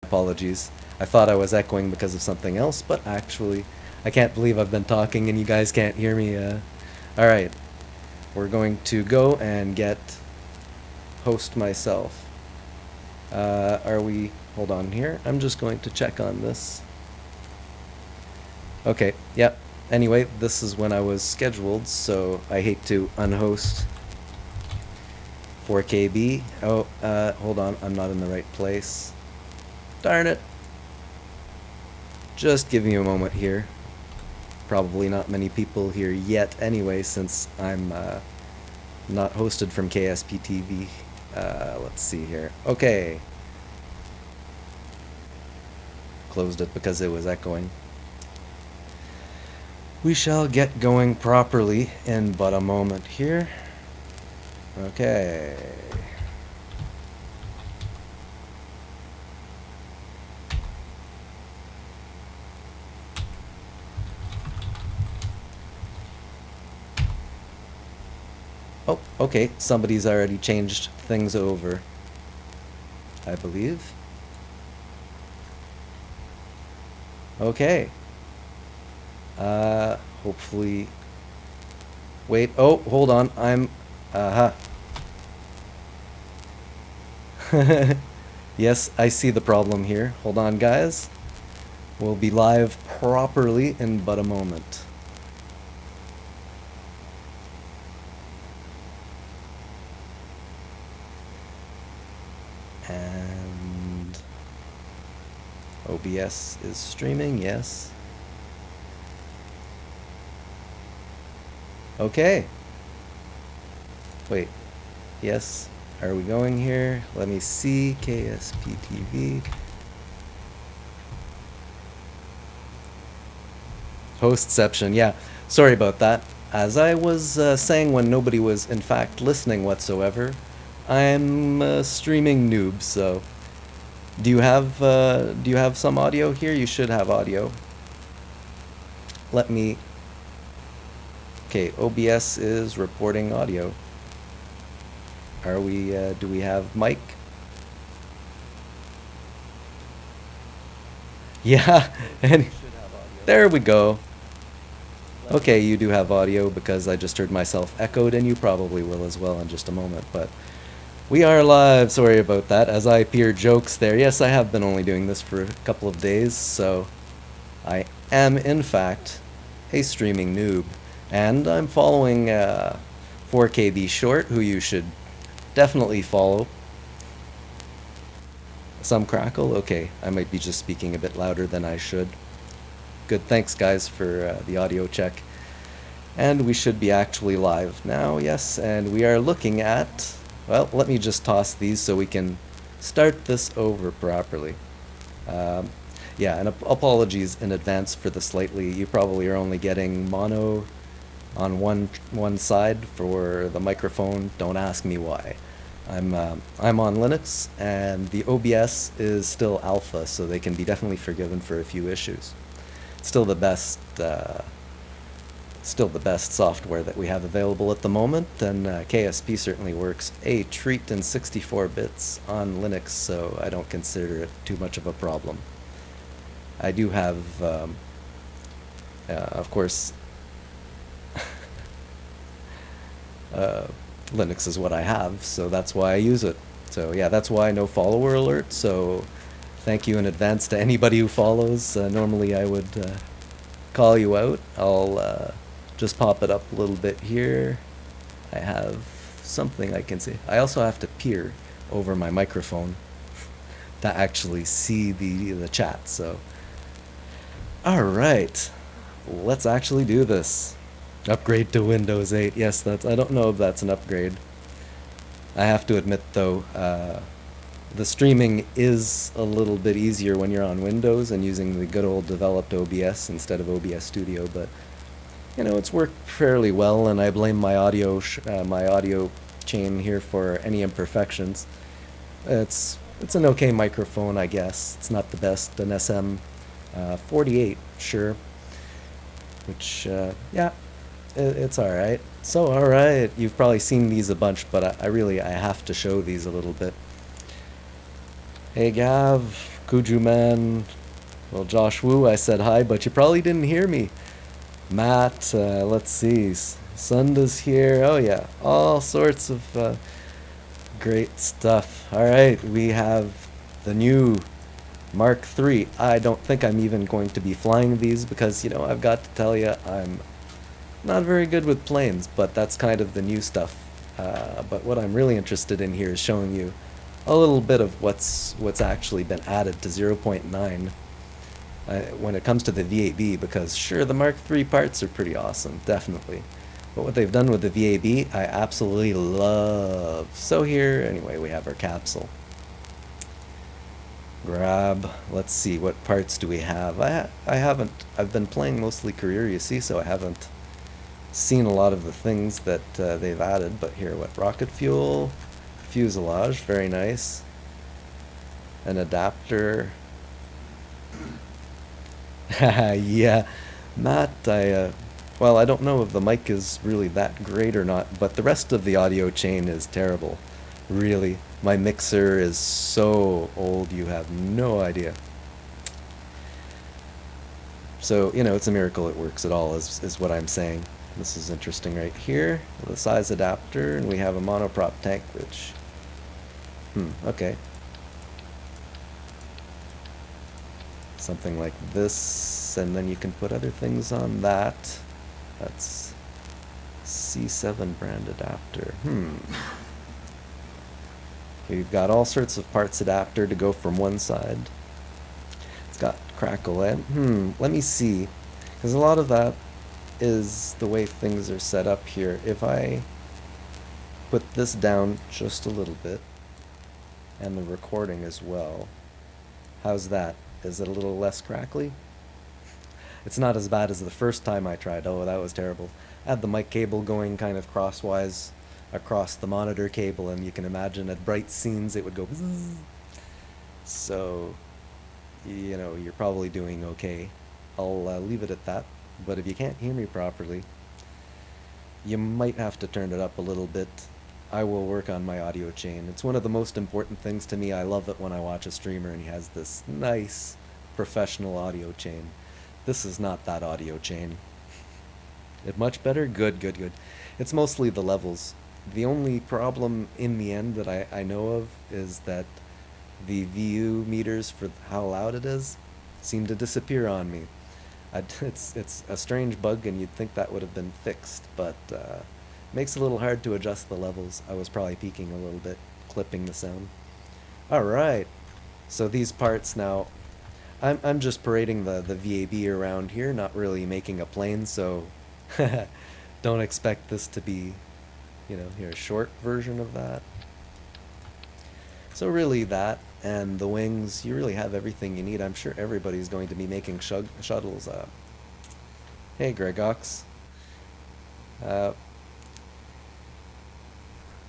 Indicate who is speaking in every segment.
Speaker 1: Apologies. I thought I was echoing because of something else, but actually, I can't believe I've been talking and you guys can't hear me. Alright, we're going to go and get host myself. Are we... Hold on here. I'm just going to check on this. Okay, yep. Anyway, this is when I was scheduled, so I hate to unhost 4KB. Oh, hold on. I'm not in the right place. Darn it. Just give me a moment here. Probably not many people here yet anyway, since I'm not hosted from KSP TV. Let's see here. Okay. Closed it because it was echoing. We shall get going properly in but a moment here. Okay. Oh, okay. Somebody's already changed things over, I believe. Okay. Hopefully... Wait, oh, hold on, I'm... Yes, I see the problem here. Hold on, guys. We'll be live properly in but a moment. And... OBS is streaming, yes. Okay. Wait. Yes. Are we going here? Let me see. KSP TV. Hostception. Yeah. Sorry about that. As I was saying when nobody was in fact listening whatsoever, I'm a streaming noob, so do you have some audio here? You should have audio. Let me... Okay, OBS is reporting audio. Are we, do we have mic? Yeah, and there we go. Okay, you do have audio because I just heard myself echoed, and you probably will as well in just a moment, but we are live. Sorry about that. As I peer jokes there, yes, I have been only doing this for a couple of days, so I am in fact a streaming noob. And I'm following 4KB Short, who you should definitely follow. Some crackle? Okay, I might be just speaking a bit louder than I should. Good, thanks guys for the audio check. And we should be actually live now, yes, and we are looking at... Well, let me just toss these so we can start this over properly. Yeah, and apologies in advance for the slightly... You probably are only getting mono on one side for the microphone. Don't ask me why. I'm on Linux, and the OBS is still alpha, so they can be definitely forgiven for a few issues. Still the best software that we have available at the moment, and KSP certainly works a treat in 64 bits on Linux, so I don't consider it too much of a problem. I do have, of course, Linux is what I have, so that's why I use it. So yeah, that's why no follower alert, so thank you in advance to anybody who follows. Normally I would call you out. I'll just pop it up a little bit here. I have something I can see. I also have to peer over my microphone to actually see the chat, so... Alright, let's actually do this. Upgrade to Windows 8. Yes, that's... I don't know if that's an upgrade. I have to admit, though, the streaming is a little bit easier when you're on Windows and using the good old developed OBS instead of OBS Studio, but, you know, it's worked fairly well, and I blame my audio chain here for any imperfections. It's an okay microphone, I guess. It's not the best. An SM48, sure. Which, yeah. It's alright. So, alright, you've probably seen these a bunch, but I have to show these a little bit. Hey Gav, Kuju Man. Well, Josh Wu, I said hi, but you probably didn't hear me. Matt, let's see. Sunda's here. Oh, yeah. All sorts of great stuff. All right, we have the new Mark III. I don't think I'm even going to be flying these because, I've got to tell you, I'm not very good with planes, but that's kind of the new stuff. But what I'm really interested in here is showing you a little bit of what's actually been added to 0.9 when it comes to the VAB, because sure, the Mark III parts are pretty awesome, definitely. But what they've done with the VAB, I absolutely love. So here, anyway, we have our capsule. Grab, let's see, what parts do we have? I've been playing mostly career, you see, so I haven't seen a lot of the things that they've added, but here, what, rocket fuel, fuselage, very nice, an adapter. Yeah, Matt, well, I don't know if the mic is really that great or not, but the rest of the audio chain is terrible. Really, my mixer is so old, you have no idea. So, it's a miracle it works at all, is what I'm saying. This is interesting right here, the size adapter, and we have a monoprop tank, which, okay. Something like this, and then you can put other things on that. That's C7 brand adapter. We've got all sorts of parts adapter to go from one side. It's got crackle in. Let me see, because a lot of that is the way things are set up here. If I put this down just a little bit, and the recording as well, how's that? Is it a little less crackly? It's not as bad as the first time I tried. Oh, that was terrible. I had the mic cable going kind of crosswise across the monitor cable, and you can imagine at bright scenes it would go bzzz. So, you're probably doing okay. I'll leave it at that. But if you can't hear me properly, you might have to turn it up a little bit. I will work on my audio chain. It's one of the most important things to me. I love it when I watch a streamer and he has this nice professional audio chain. This is not that audio chain. It much better? Good, good, good. It's mostly the levels. The only problem in the end that I know of is that the VU meters for how loud it is seem to disappear on me. It's a strange bug, and you'd think that would have been fixed, but makes it a little hard to adjust the levels. I was probably peaking a little bit, clipping the sound. All right, so these parts now, I'm just parading the VAB around here, not really making a plane, so don't expect this to be, here, a short version of that. So really that, and the wings, you really have everything you need. I'm sure everybody's going to be making shuttles. Hey, Gregox.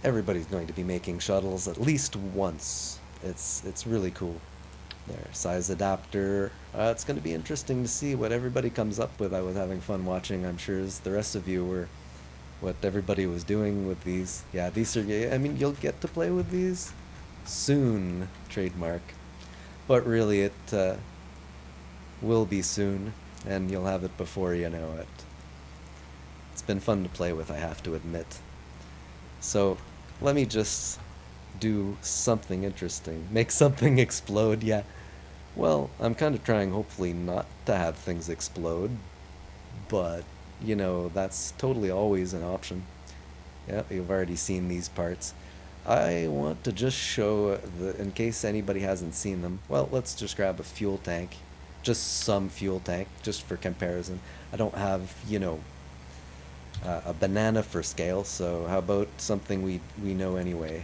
Speaker 1: Everybody's going to be making shuttles at least once. It's really cool. There, size adapter. It's going to be interesting to see what everybody comes up with. I was having fun watching, I'm sure as the rest of you were, what everybody was doing with these. Yeah, these are, I mean, you'll get to play with these soon, trademark. But really, it will be soon, and you'll have it before you know it. It's been fun to play with, I have to admit. So, let me just do something interesting. Make something explode, yeah. Well, I'm kind of trying, hopefully, not to have things explode, but, that's totally always an option. Yeah, you've already seen these parts. I want to just show, in case anybody hasn't seen them, well, let's just grab a fuel tank. Just some fuel tank, just for comparison. I don't have, a banana for scale, so how about something we know anyway.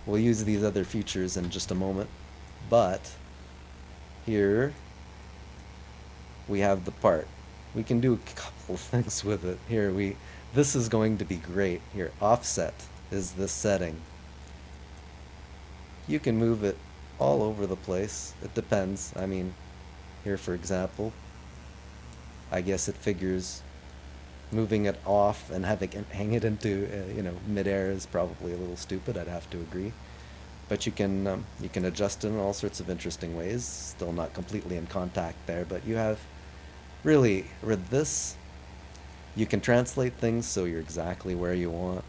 Speaker 1: We'll use these other features in just a moment, but here we have the part. We can do a couple things with it. Here, this is going to be great. Here, offset is this setting. You can move it all over the place. It depends. I mean, here for example, I guess it figures moving it off and having it hang it into, midair is probably a little stupid, I'd have to agree. But you can adjust it in all sorts of interesting ways. Still not completely in contact there, but you have really with this you can translate things so you're exactly where you want.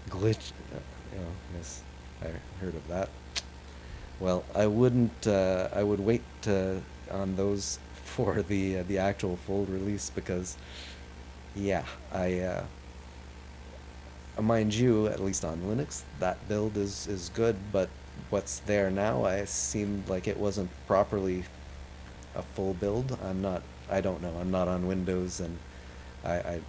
Speaker 1: Glitch, yes, I heard of that. Well, I wouldn't. I would wait on those for the actual full release because, yeah, mind you, at least on Linux, that build is good. But what's there now, I seemed like it wasn't properly a full build. I'm not. I don't know. I'm not on Windows, and I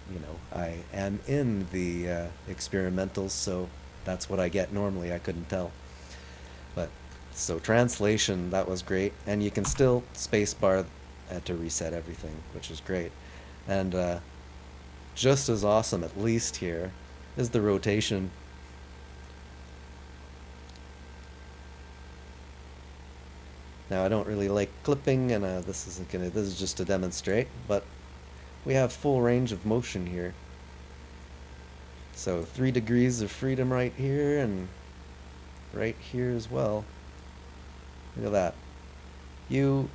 Speaker 1: am in the experimentals, so that's what I get normally. I couldn't tell. But so translation, that was great, and you can still spacebar to reset everything, which is great. And just as awesome, at least here, is the rotation. Now I don't really like clipping, and this isn't gonna. This is just to demonstrate, but we have full range of motion here. So 3 degrees of freedom right here, and right here as well. Look at that. You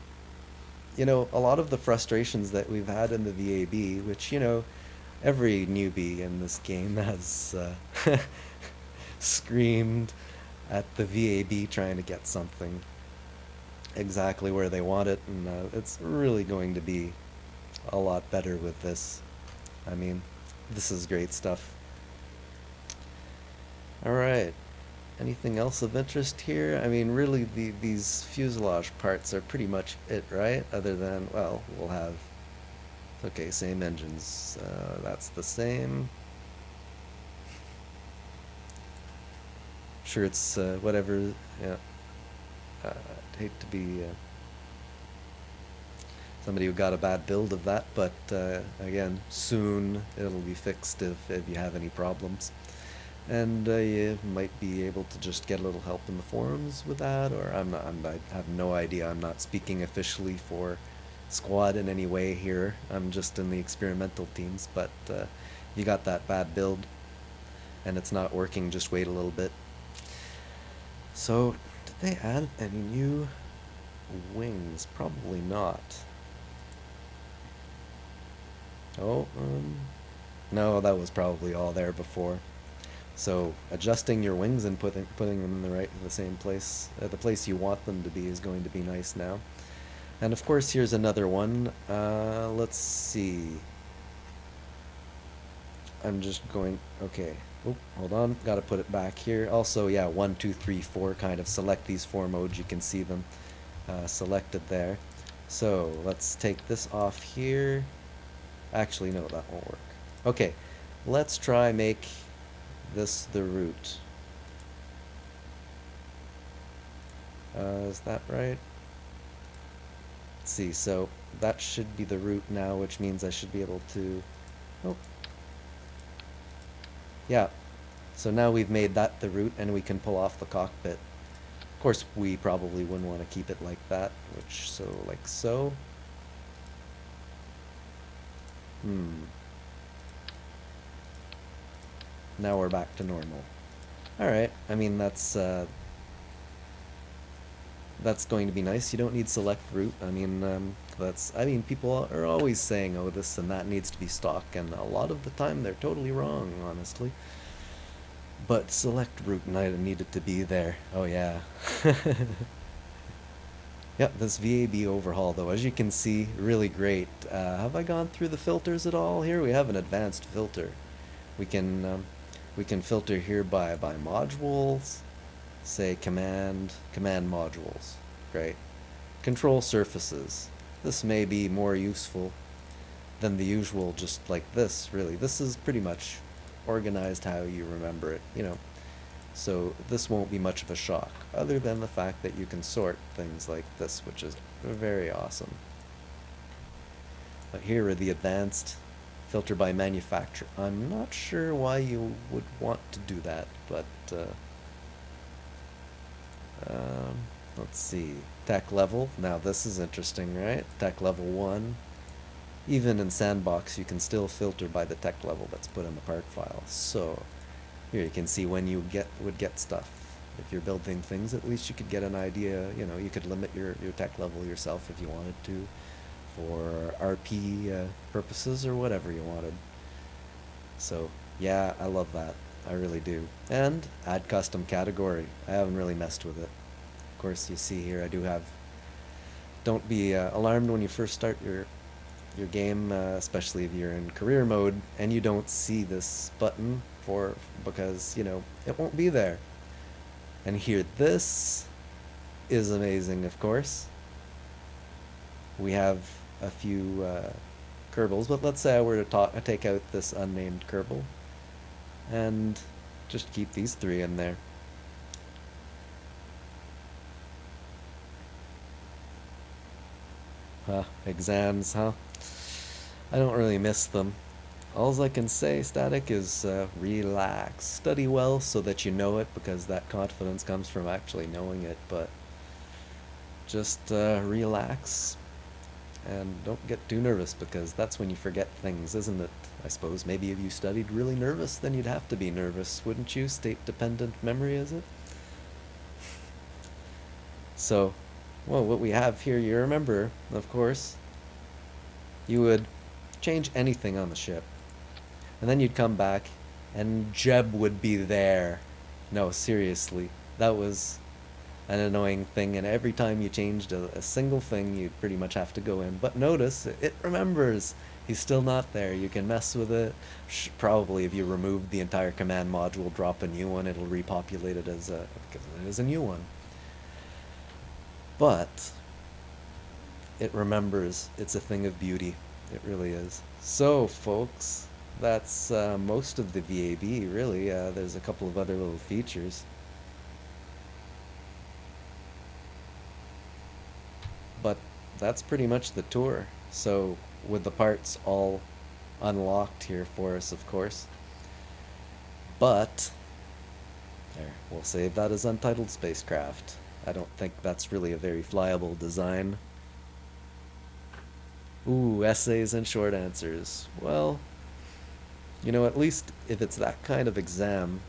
Speaker 1: you know, a lot of the frustrations that we've had in the VAB, which, every newbie in this game has screamed at the VAB trying to get something exactly where they want it, and it's really going to be a lot better with this. I mean, this is great stuff. Alright. Anything else of interest here? I mean, really, these fuselage parts are pretty much it, right? Other than, well, we'll have... Okay, same engines. That's the same. Sure, it's whatever, yeah. I'd hate to be somebody who got a bad build of that, but again, soon it'll be fixed if you have any problems. And you might be able to just get a little help in the forums with that, or I have no idea. I'm not speaking officially for Squad in any way here. I'm just in the experimental teams, but you got that bad build and it's not working, just wait a little bit. So, did they add any new wings? Probably not. Oh, no, that was probably all there before. So adjusting your wings and putting them in the same place, the place you want them to be, is going to be nice now. And of course, here's another one. Let's see. I'm just going. Okay. Oh, hold on. Got to put it back here. Also, yeah, 1, 2, 3, 4. Kind of select these 4 modes. You can see them selected there. So let's take this off here. Actually, no, that won't work. Okay, let's try make this the root. Is that right? Let's see, so that should be the root now, which means I should be able to... Oh. Yeah, so now we've made that the root, and we can pull off the cockpit. Of course, we probably wouldn't want to keep it like that, which, so, like so. Now we're back to normal. Alright, I mean, that's going to be nice. You don't need select root. I mean, people are always saying, oh, this and that needs to be stock, and a lot of the time they're totally wrong, honestly. But select root needed to be there. Oh, yeah. Yep, this VAB overhaul, though, as you can see, really great. Have I gone through the filters at all? Here we have an advanced filter. We can filter here by modules, say command modules. Great. Control surfaces. This may be more useful than the usual, just like this, really. This is pretty much organized how you remember it, So this won't be much of a shock, other than the fact that you can sort things like this, which is very awesome. But here are the advanced filter by manufacturer. I'm not sure why you would want to do that, but let's see. Tech level. Now this is interesting, right? Tech level 1. Even in Sandbox, you can still filter by the tech level that's put in the part file. So Here you can see when you would get stuff. If you're building things, at least you could get an idea. You know, you could limit your tech level yourself if you wanted to, for RP purposes or whatever you wanted. So yeah, I love that. I really do. And add custom category. I haven't really messed with it. Of course, you see here I do have. Don't be alarmed when you first start your game, especially if you're in career mode and you don't see this button for because you know it won't be there. And here, this is amazing. Of course, we have a few Kerbals, but let's say I were to take out this unnamed Kerbal and just keep these three in there. Exams, huh? I don't really miss them. All I can say, Static, is relax. Study well so that you know it, because that confidence comes from actually knowing it, but just relax and don't get too nervous, because that's when you forget things, isn't it? I suppose maybe if you studied really nervous, then you'd have to be nervous, wouldn't you? State-dependent memory, is it? So, well, what we have here, you remember, of course, you would change anything on the ship. And then you'd come back, and Jeb would be there. No, seriously. That was an annoying thing, and every time you changed a single thing, you'd pretty much have to go in. But notice, it remembers. He's still not there. You can mess with it. Probably if you remove the entire command module, drop a new one, it'll repopulate it as because it is a new one. But it remembers. It's a thing of beauty. It really is. So, folks, that's most of the VAB, really. There's a couple of other little features. But that's pretty much the tour. So, with the parts all unlocked here for us, of course. But, there, we'll save that as Untitled Spacecraft. I don't think that's really a very flyable design. Ooh, essays and short answers. Well, you know, at least if it's that kind of exam,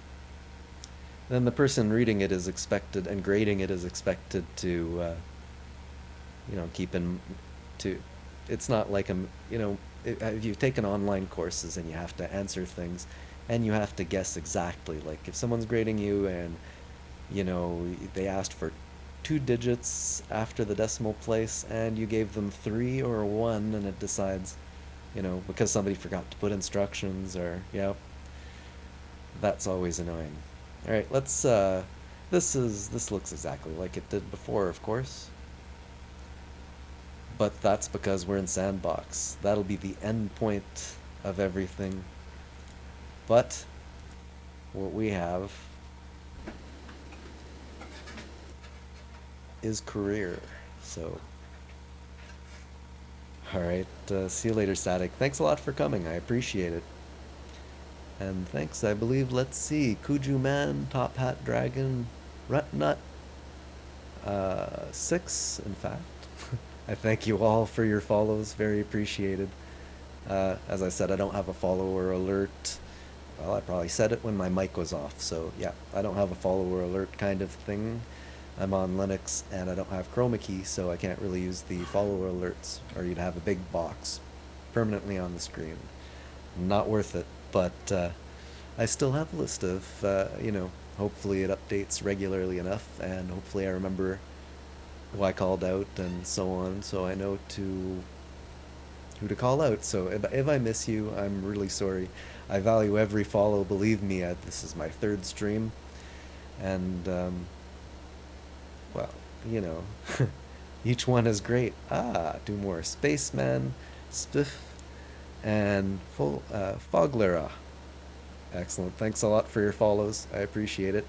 Speaker 1: then the person reading it is expected, and grading it is expected to, you know, keep in, to, it's not like you know, if you've taken online courses and you have to answer things, and you have to guess exactly, like if someone's grading you and, you know, they asked for 2 digits after the decimal place, and you gave them 3 or 1, and it decides, you know, because somebody forgot to put instructions, or, yeah, that's always annoying. All right, let's, this looks exactly like it did before, of course. But that's because we're in Sandbox. That'll be the end point of everything. But what we have is career. So, alright, see you later, Static. Thanks a lot for coming. I appreciate it. And thanks, I believe, let's see, Kuju Man, Top Hat Dragon, Rutnut, 6, in fact. I thank you all for your follows, very appreciated. As I said, I don't have a follower alert. Well, I probably said it when my mic was off, so yeah, I don't have a follower alert kind of thing. I'm on Linux, and I don't have chroma key, so I can't really use the follower alerts, or you'd have a big box permanently on the screen. Not worth it, but I still have a list of, you know, hopefully it updates regularly enough, and hopefully I remember who I called out and so on, so I know who to call out. So if I miss you, I'm really sorry. I value every follow, believe me. This is my 3rd stream, and well, you know, each one is great. Do more. Spaceman, Spiff, and Foglera. Excellent. Thanks a lot for your follows. I appreciate it.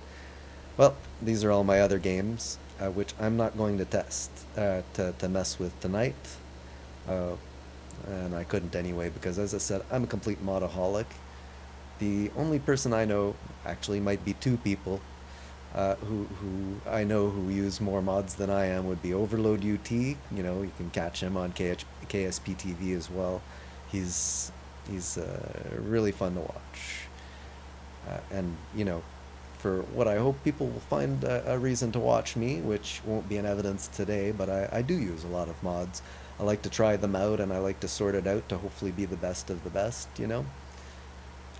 Speaker 1: Well, these are all my other games, which I'm not going to test, to mess with tonight. And I couldn't anyway, because as I said, I'm a complete modaholic. The only person I know, actually might be 2 people, who I know who use more mods than I am, would be Overload UT. You know, you can catch him on KSP TV as well. He's really fun to watch. And, you know, for what I hope people will find a reason to watch me, which won't be in evidence today, but I do use a lot of mods. I like to try them out and I like to sort it out to hopefully be the best of the best, you know?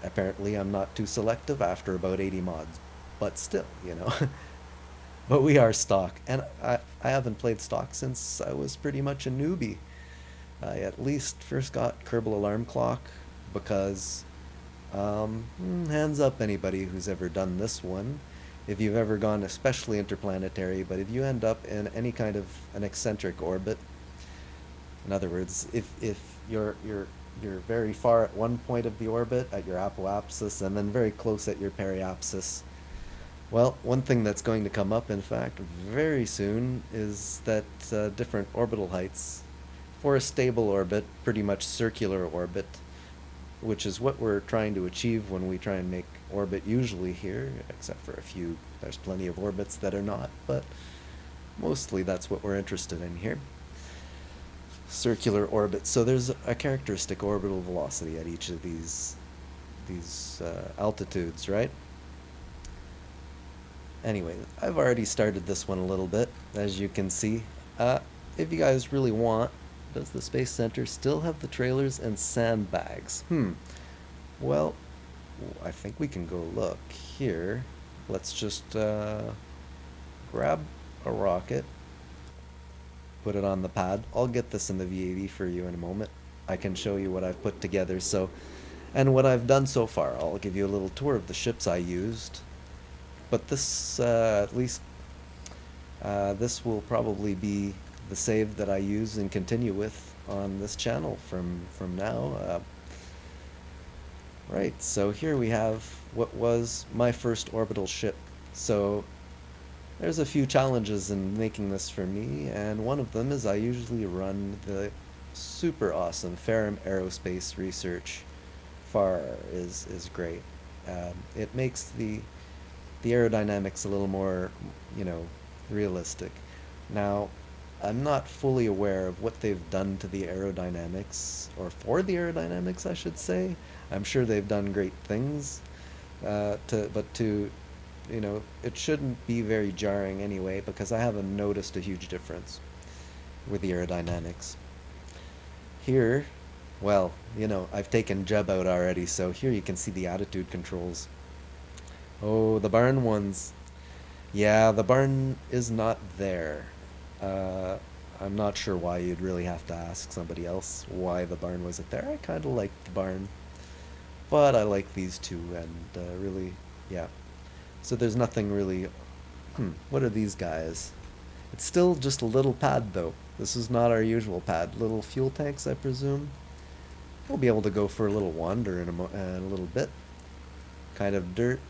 Speaker 1: Apparently, I'm not too selective after about 80 mods, but still, you know. But we are stock, and I haven't played stock since I was pretty much a newbie. I at least first got Kerbal Alarm Clock because, hands up anybody who's ever done this one. If you've ever gone especially interplanetary, but if you end up in any kind of an eccentric orbit, in other words, if you're very far at one point of the orbit at your apoapsis and then very close at your periapsis, well, one thing that's going to come up, in fact, very soon is that different orbital heights for a stable orbit, pretty much circular orbit, which is what we're trying to achieve when we try and make orbit usually here, except for a few, there's plenty of orbits that are not, but mostly that's what we're interested in here. Circular orbit. So there's a characteristic orbital velocity at each of these altitudes, right? Anyway, I've already started this one a little bit, as you can see. If you guys really want, does the Space Center still have the trailers and sandbags? Well, I think we can go look here. Let's just grab a rocket, put it on the pad. I'll get this in the VAV for you in a moment. I can show you what I've put together. And what I've done so far. I'll give you a little tour of the ships I used. But this, at least, this will probably be the save that I use and continue with on this channel from now. Right, so here we have what was my first orbital ship. So there's a few challenges in making this for me, and one of them is I usually run the super awesome Ferrum Aerospace Research. FAR is great. It makes the aerodynamics a little more, you know, realistic. Now, I'm not fully aware of what they've done to the aerodynamics, or for the aerodynamics, I should say. I'm sure they've done great things, but you know, it shouldn't be very jarring anyway, because I haven't noticed a huge difference with the aerodynamics. Here, well, you know, I've taken Jeb out already, so here you can see the attitude controls. Oh, the barn ones. Yeah, the barn is not there. I'm not sure why. You'd really have to ask somebody else why the barn wasn't there. I kind of like the barn, but I like these two, and really, yeah. So there's nothing really. What are these guys? It's still just a little pad, though. This is not our usual pad. Little fuel tanks, I presume. We'll be able to go for a little wander in a little bit. Kind of dirt.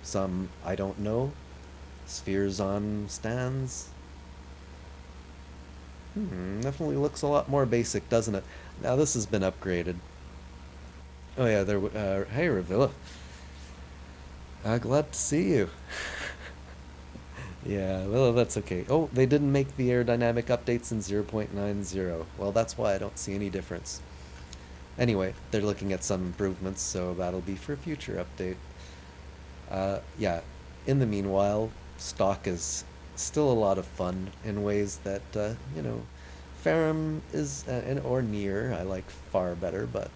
Speaker 1: Some, I don't know. Spheres on stands. Definitely looks a lot more basic, doesn't it? Now this has been upgraded. Oh yeah, hey Ravilla. Glad to see you. Yeah, well, that's okay. Oh, they didn't make the aerodynamic updates in 0.90. Well, that's why I don't see any difference. Anyway, they're looking at some improvements, so that'll be for a future update. Yeah, in the meanwhile, stock is still a lot of fun in ways that, you know, Ferrum is, or Near, I like far better, but,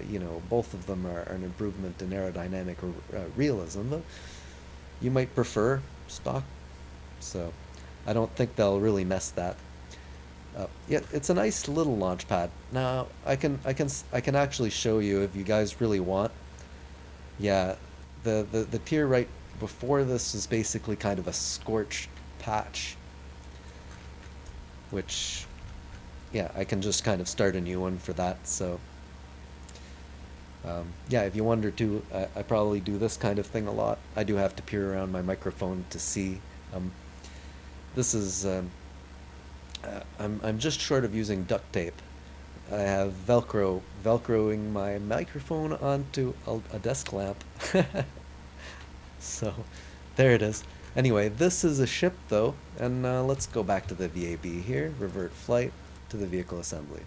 Speaker 1: you know, both of them are an improvement in aerodynamic realism. You might prefer stock, so I don't think they'll really mess that. Yeah, it's a nice little launch pad. Now, I can actually show you if you guys really want. Yeah, the tier right before this is basically kind of a scorched patch, which, yeah, I can just kind of start a new one for that. So yeah, if you wonder too, I probably do this kind of thing a lot. I do have to peer around my microphone to see. This is I'm just short of using duct tape. I have velcroing my microphone onto a desk lamp. So there it is. Anyway, this is a ship though, and let's go back to the VAB here, revert flight to the vehicle assembly.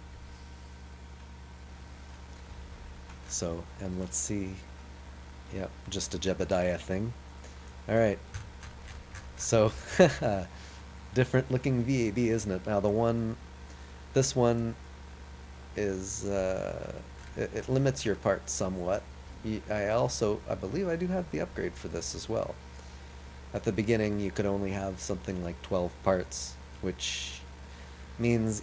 Speaker 1: So, and let's see. Yep, just a Jebediah thing. Alright, so different looking VAB, isn't it? Now this one is, it limits your parts somewhat. I believe I do have the upgrade for this as well. At the beginning, you could only have something like 12 parts, which means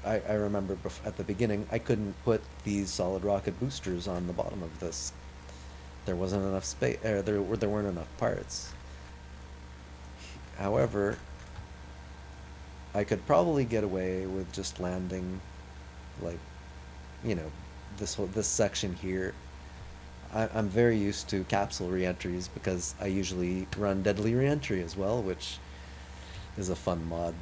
Speaker 1: I remember at the beginning, I couldn't put these solid rocket boosters on the bottom of this. There wasn't enough space, there weren't enough parts. However, I could probably get away with just landing, like, you know, this section here. I'm very used to capsule reentries because I usually run deadly reentry as well, which is a fun mod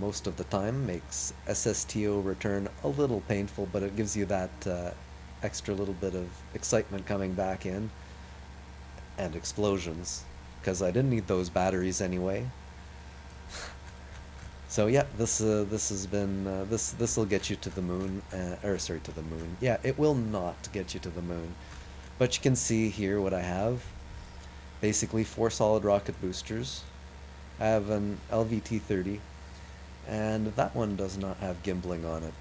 Speaker 1: most of the time. Makes SSTO return a little painful, but it gives you that extra little bit of excitement coming back in, and explosions, because I didn't need those batteries anyway. So yeah, this has been this will get you to the moon, or sorry, to the moon. Yeah, it will not get you to the moon, but you can see here what I have. Basically, 4 solid rocket boosters. I have an LVT-30, and that one does not have gimbling on it,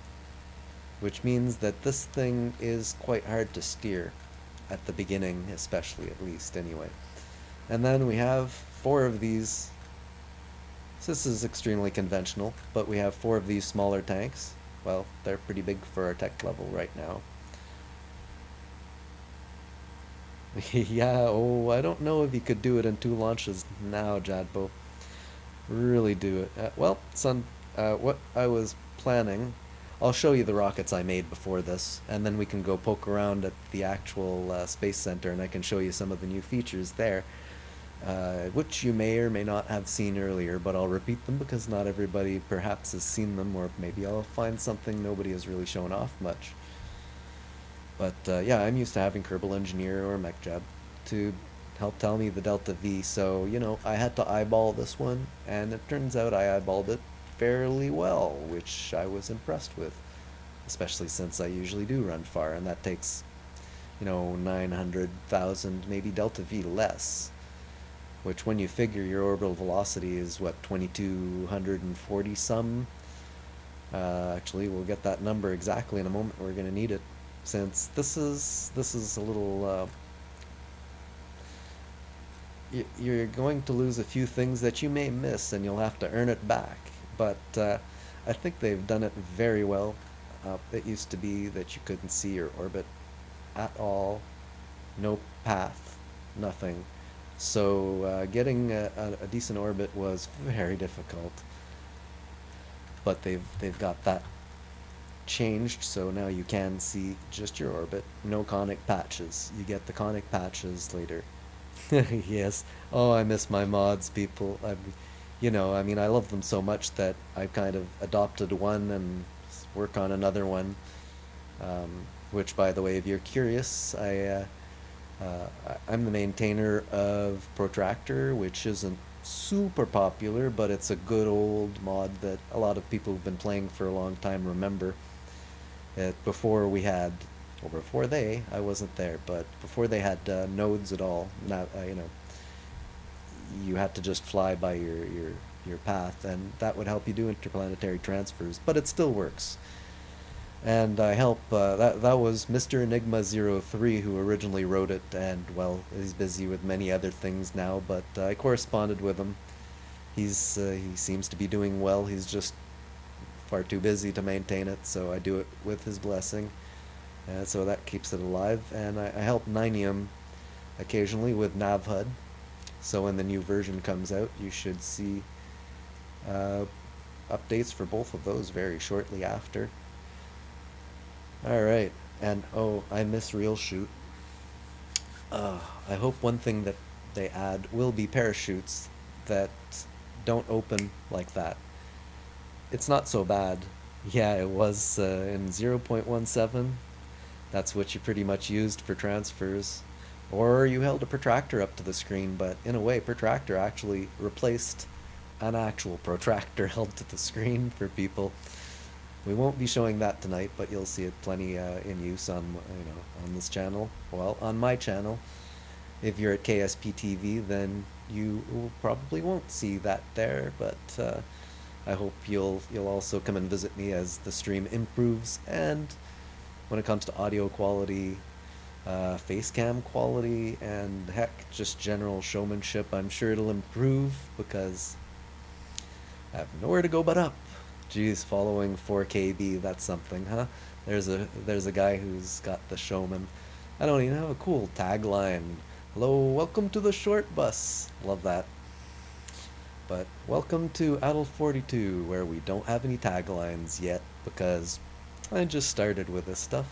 Speaker 1: which means that this thing is quite hard to steer at the beginning, especially, at least anyway. And then we have 4 of these. So this is extremely conventional, but we have 4 of these smaller tanks. Well, they're pretty big for our tech level right now. Yeah, oh, I don't know if you could do it in 2 launches now, Jadbo. Really do it. Well, son, what I was planning, I'll show you the rockets I made before this, and then we can go poke around at the actual Space Center, and I can show you some of the new features there, which you may or may not have seen earlier, but I'll repeat them because not everybody perhaps has seen them, or maybe I'll find something nobody has really shown off much. But yeah, I'm used to having Kerbal Engineer or MechJab to help tell me the Delta V, so, you know, I had to eyeball this one, and it turns out I eyeballed it fairly well, which I was impressed with, especially since I usually do run far, and that takes, you know, 900,000, maybe Delta V less, which when you figure your orbital velocity is, what, 2240 some? Actually, we'll get that number exactly in a moment. We're going to need it, since this is a little you're going to lose a few things that you may miss, and you'll have to earn it back. But I think they've done it very well. It used to be that you couldn't see your orbit at all, no path, nothing. So getting a decent orbit was very difficult. But they've got that changed, so now you can see just your orbit, no conic patches. You get the conic patches later. Yes. Oh, I miss my mods, people. You know, I mean, I love them so much that I've kind of adopted one and work on another one. Which, by the way, if you're curious, I'm the maintainer of Protractor, which isn't super popular, but it's a good old mod that a lot of people who've been playing for a long time remember. Before we had, or before I wasn't there, but before they had nodes at all, not, you know, you had to just fly by your path, and that would help you do interplanetary transfers, but it still works. And I help, that was Mr. Enigma 03 who originally wrote it, and, well, he's busy with many other things now, but I corresponded with him. He seems to be doing well. He's just far too busy to maintain it, so I do it with his blessing. So that keeps it alive, and I help Ninium occasionally with NavHUD. So when the new version comes out, you should see updates for both of those very shortly after. Alright, and oh, I miss Real Shoot. I hope one thing that they add will be parachutes that don't open like that. It's not so bad. Yeah, it was in 0.17. That's what you pretty much used for transfers. Or you held a protractor up to the screen, but in a way, protractor actually replaced an actual protractor held to the screen for people. We won't be showing that tonight, but you'll see it plenty in use on, you know, on this channel. Well, on my channel. If you're at KSP TV, then you probably won't see that there, but I hope you'll also come and visit me as the stream improves, and when it comes to audio quality, face cam quality, and heck, just general showmanship, I'm sure it'll improve because I have nowhere to go but up. Geez, following 4KB, that's something, huh? There's a guy who's got the showman. I don't even have a cool tagline. Hello, welcome to the short bus. Love that. But welcome to Adult 42, where we don't have any taglines yet because I just started with this stuff.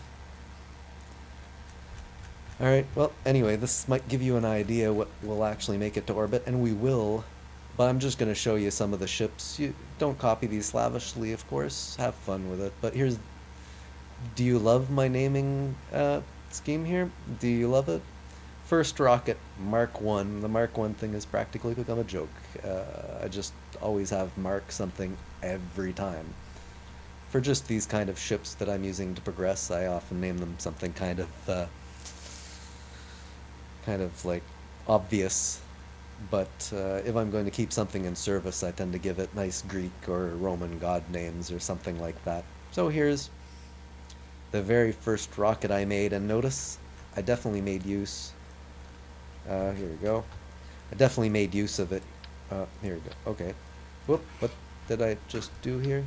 Speaker 1: Alright, well, anyway, this might give you an idea what will actually make it to orbit, and we will, but I'm just going to show you some of the ships. You don't copy these slavishly, of course. Have fun with it. But here's... Do you love my naming scheme here? Do you love it? First rocket, Mark 1. The Mark 1 thing has practically become a joke. I just always have Mark something every time. For just these kind of ships that I'm using to progress, I often name them something kind of like obvious. But if I'm going to keep something in service, I tend to give it nice Greek or Roman god names or something like that. So here's the very first rocket I made, and notice I definitely made use. Here we go. I definitely made use of it. Here we go. Okay. Whoop, what did I just do here?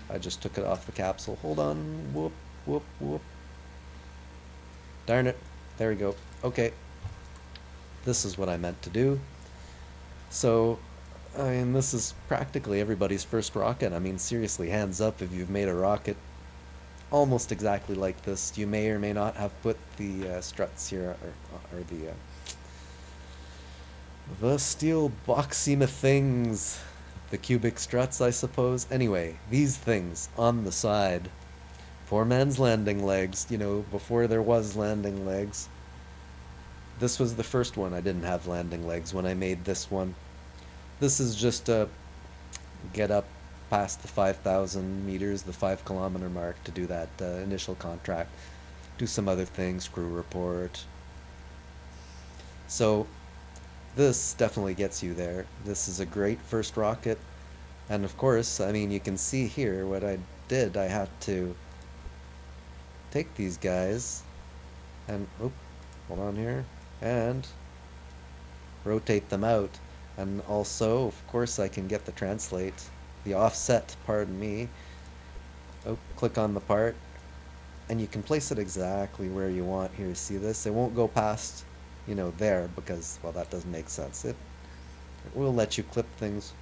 Speaker 1: I just took it off the capsule. Hold on. Whoop, whoop, whoop. Darn it. There we go. Okay. This is what I meant to do. So, I mean, this is practically everybody's first rocket. I mean, seriously, hands up if you've made a rocket almost exactly like this. You may or may not have put the struts here, or the steel boxy things, the cubic struts, I suppose. Anyway, these things on the side, poor man's landing legs, you know, before there was landing legs. This was the first one. I didn't have landing legs when I made this one. This is just a get up past the 5,000 meters, the 5 kilometer mark, to do that initial contract. Do some other things, crew report. So this definitely gets you there. This is a great first rocket. And of course, I mean, you can see here what I did. I had to take these guys and, oh, hold on here, and rotate them out. And also, of course, I can get the translate, the offset, pardon me. Oh, click on the part, and you can place it exactly where you want. Here, see this? It won't go past, you know, there, because, well, that doesn't make sense. It will let you clip things.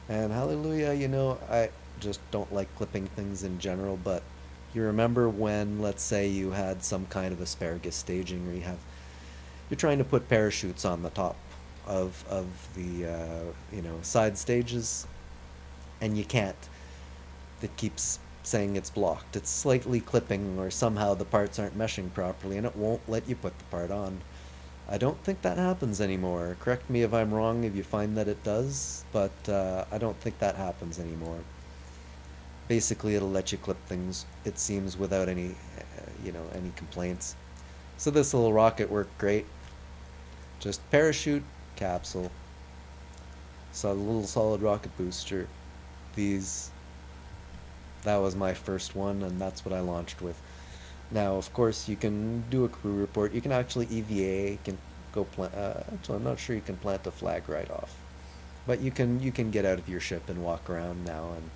Speaker 1: And hallelujah, you know, I just don't like clipping things in general, but you remember when, let's say, you had some kind of asparagus staging where you're trying to put parachutes on the top of the you know, side stages, and you can't. It keeps saying it's blocked. It's slightly clipping, or somehow the parts aren't meshing properly, and it won't let you put the part on. I don't think that happens anymore. Correct me if I'm wrong if you find that it does, but I don't think that happens anymore. Basically, it'll let you clip things, it seems, without any, you know, any complaints. So this little rocket worked great. Just parachute, capsule. So the little solid rocket booster. That was my first one, and that's what I launched with. Now, of course, you can do a crew report. You can actually EVA. You can go plant. Actually, I'm not sure you can plant a flag right off, but you can get out of your ship and walk around now. And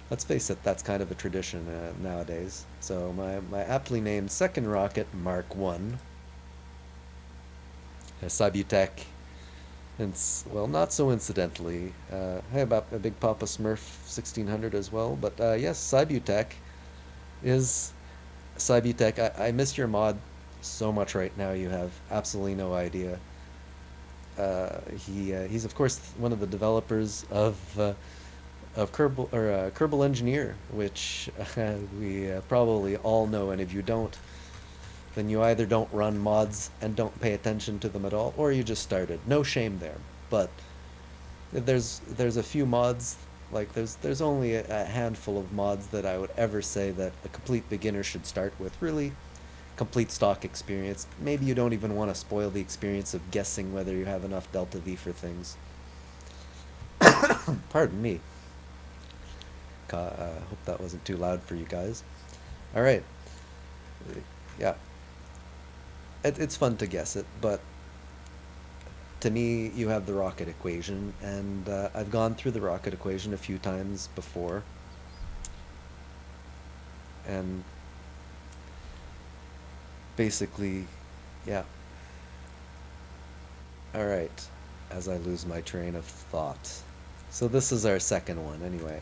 Speaker 1: let's face it, that's kind of a tradition nowadays. So my aptly named second rocket, Mark 1, Sabutek. And well, not so incidentally, hey, about a Big Papa Smurf 1600 as well. But yes, Sabutek is Sabutek. I miss your mod so much right now. You have absolutely no idea. He's of course one of the developers of Kerbal, or Kerbal Engineer, which we probably all know. And if you don't, then you either don't run mods and don't pay attention to them at all, or you just started. No shame there. But there's a few mods, like there's only a handful of mods that I would ever say that a complete beginner should start with. Really, complete stock experience. Maybe you don't even want to spoil the experience of guessing whether you have enough delta V for things. Pardon me. Hope that wasn't too loud for you guys. All right. Yeah. It's fun to guess it, but to me, you have the rocket equation, and I've gone through the rocket equation a few times before, and basically, yeah. All right. As I lose my train of thought. So this is our second one, anyway.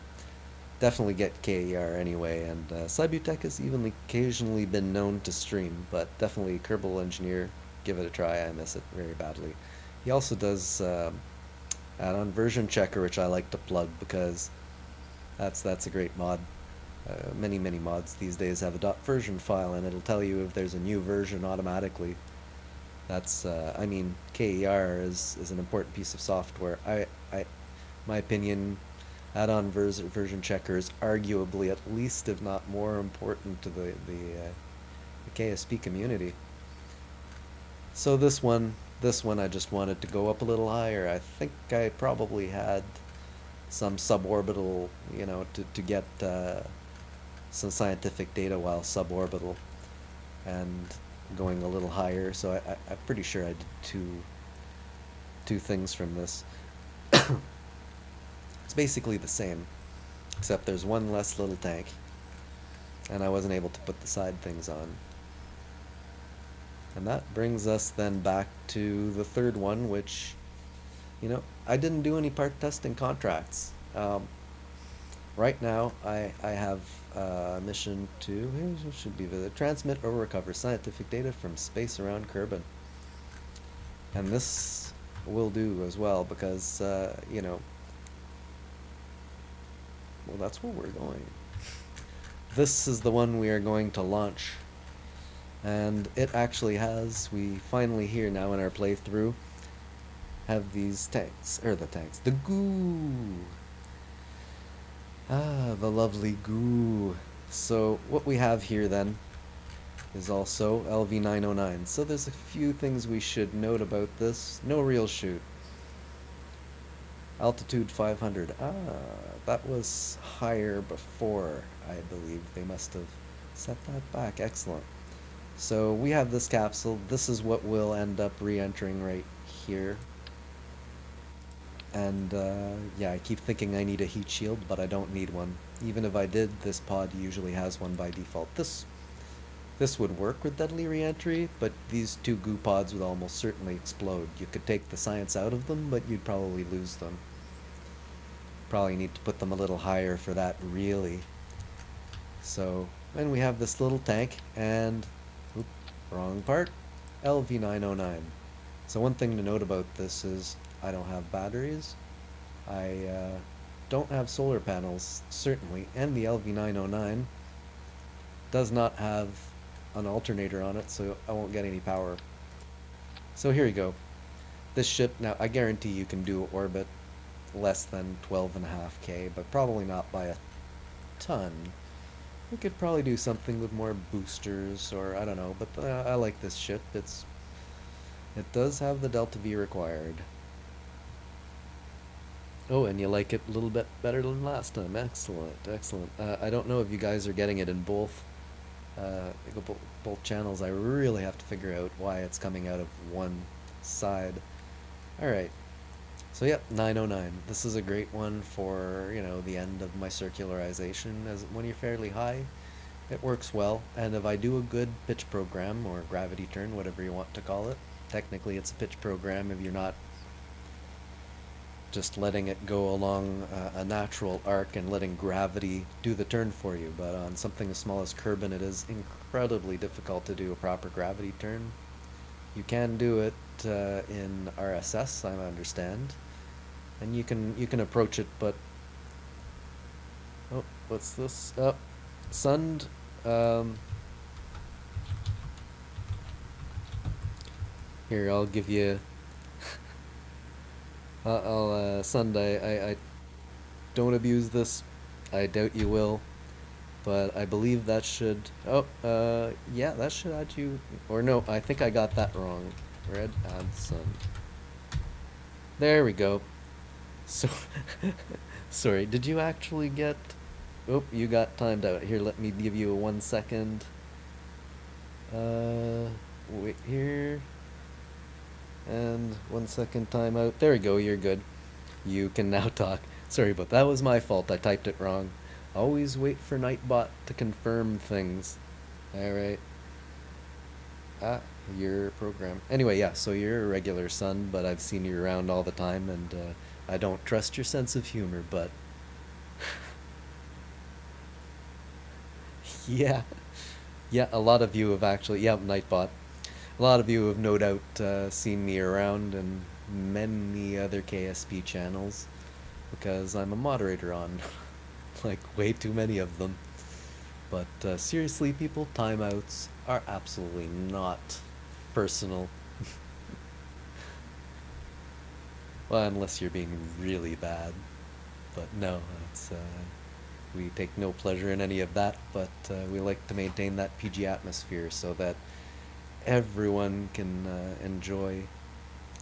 Speaker 1: Definitely get KER anyway, and Cybutech has even occasionally been known to stream, but definitely Kerbal Engineer, give it a try. I miss it very badly. He also does add-on version checker, which I like to plug because that's a great mod. Many mods these days have a .version file, and it'll tell you if there's a new version automatically. That's I mean, KER is an important piece of software. My opinion, add-on version checker is arguably at least, if not more, important to the KSP community. So this one I just wanted to go up a little higher. I think I probably had some suborbital, to get some scientific data while suborbital, and going a little higher. So I'm pretty sure I did two things from this. It's basically the same, except there's one less little tank, and I wasn't able to put the side things on. And that brings us then back to the third one, which, I didn't do any part testing contracts. Right now, I have a mission to, here should be the transmit or recover scientific data from space around Kerbin. And this will do as well because, well, that's where we're going. This is the one we are going to launch. And it actually has, we finally here now in our playthrough, have these tanks, the goo. Ah, the lovely goo. So what we have here then is also LV909. So there's a few things we should note about this. No real shoot. Altitude 500. Ah, that was higher before, I believe. They must have set that back. Excellent. So we have this capsule. This is what we'll end up re-entering right here. And yeah, I keep thinking I need a heat shield, but I don't need one. Even if I did, this pod usually has one by default. This would work with deadly re-entry, but these two goo pods would almost certainly explode. You could take the science out of them, but you'd probably lose them. Probably need to put them a little higher for that, really. So, and we have this little tank, and, oop, wrong part, LV909. So one thing to note about this is I don't have batteries. I don't have solar panels, certainly, and the LV909 does not have an alternator on it, so I won't get any power. So here you go. This ship, now I guarantee you can do orbit less than 12.5K, but probably not by a ton. We could probably do something with more boosters, or I don't know, but I like this ship. It does have the Delta V required. Oh, and you like it a little bit better than last time. Excellent, excellent. I don't know if you guys are getting it in both both channels. I really have to figure out why it's coming out of one side. Alright, so yep, 909. This is a great one for, the end of my circularization. As when you're fairly high, it works well. And if I do a good pitch program, or gravity turn, whatever you want to call it, technically it's a pitch program if you're not just letting it go along a natural arc and letting gravity do the turn for you. But on something as small as Kerbin, it is incredibly difficult to do a proper gravity turn. You can do it in RSS, I understand, and you can approach it, but oh, what's this? Oh, Sund. Here, I'll give you. Sund. I don't abuse this. I doubt you will. But I believe that should... Oh, yeah, that should add you... Or no, I think I got that wrong. Red add sun. There we go. So... Sorry, did you actually get... Oh, you got timed out. Here, let me give you a 1 second. Wait here. And 1 second timeout. There we go, you're good. You can now talk. Sorry, but that was my fault. I typed it wrong. Always wait for Nightbot to confirm things. Alright. Ah, your program. Anyway, yeah, so you're a regular son, but I've seen you around all the time, and I don't trust your sense of humor, but... Yeah. Yeah, a lot of you have actually... Yeah, Nightbot. A lot of you have no doubt seen me around and many other KSP channels, because I'm a moderator on like way too many of them. But seriously, people, timeouts are absolutely not personal. Well, unless you're being really bad. But no, we take no pleasure in any of that, but we like to maintain that PG atmosphere so that everyone can enjoy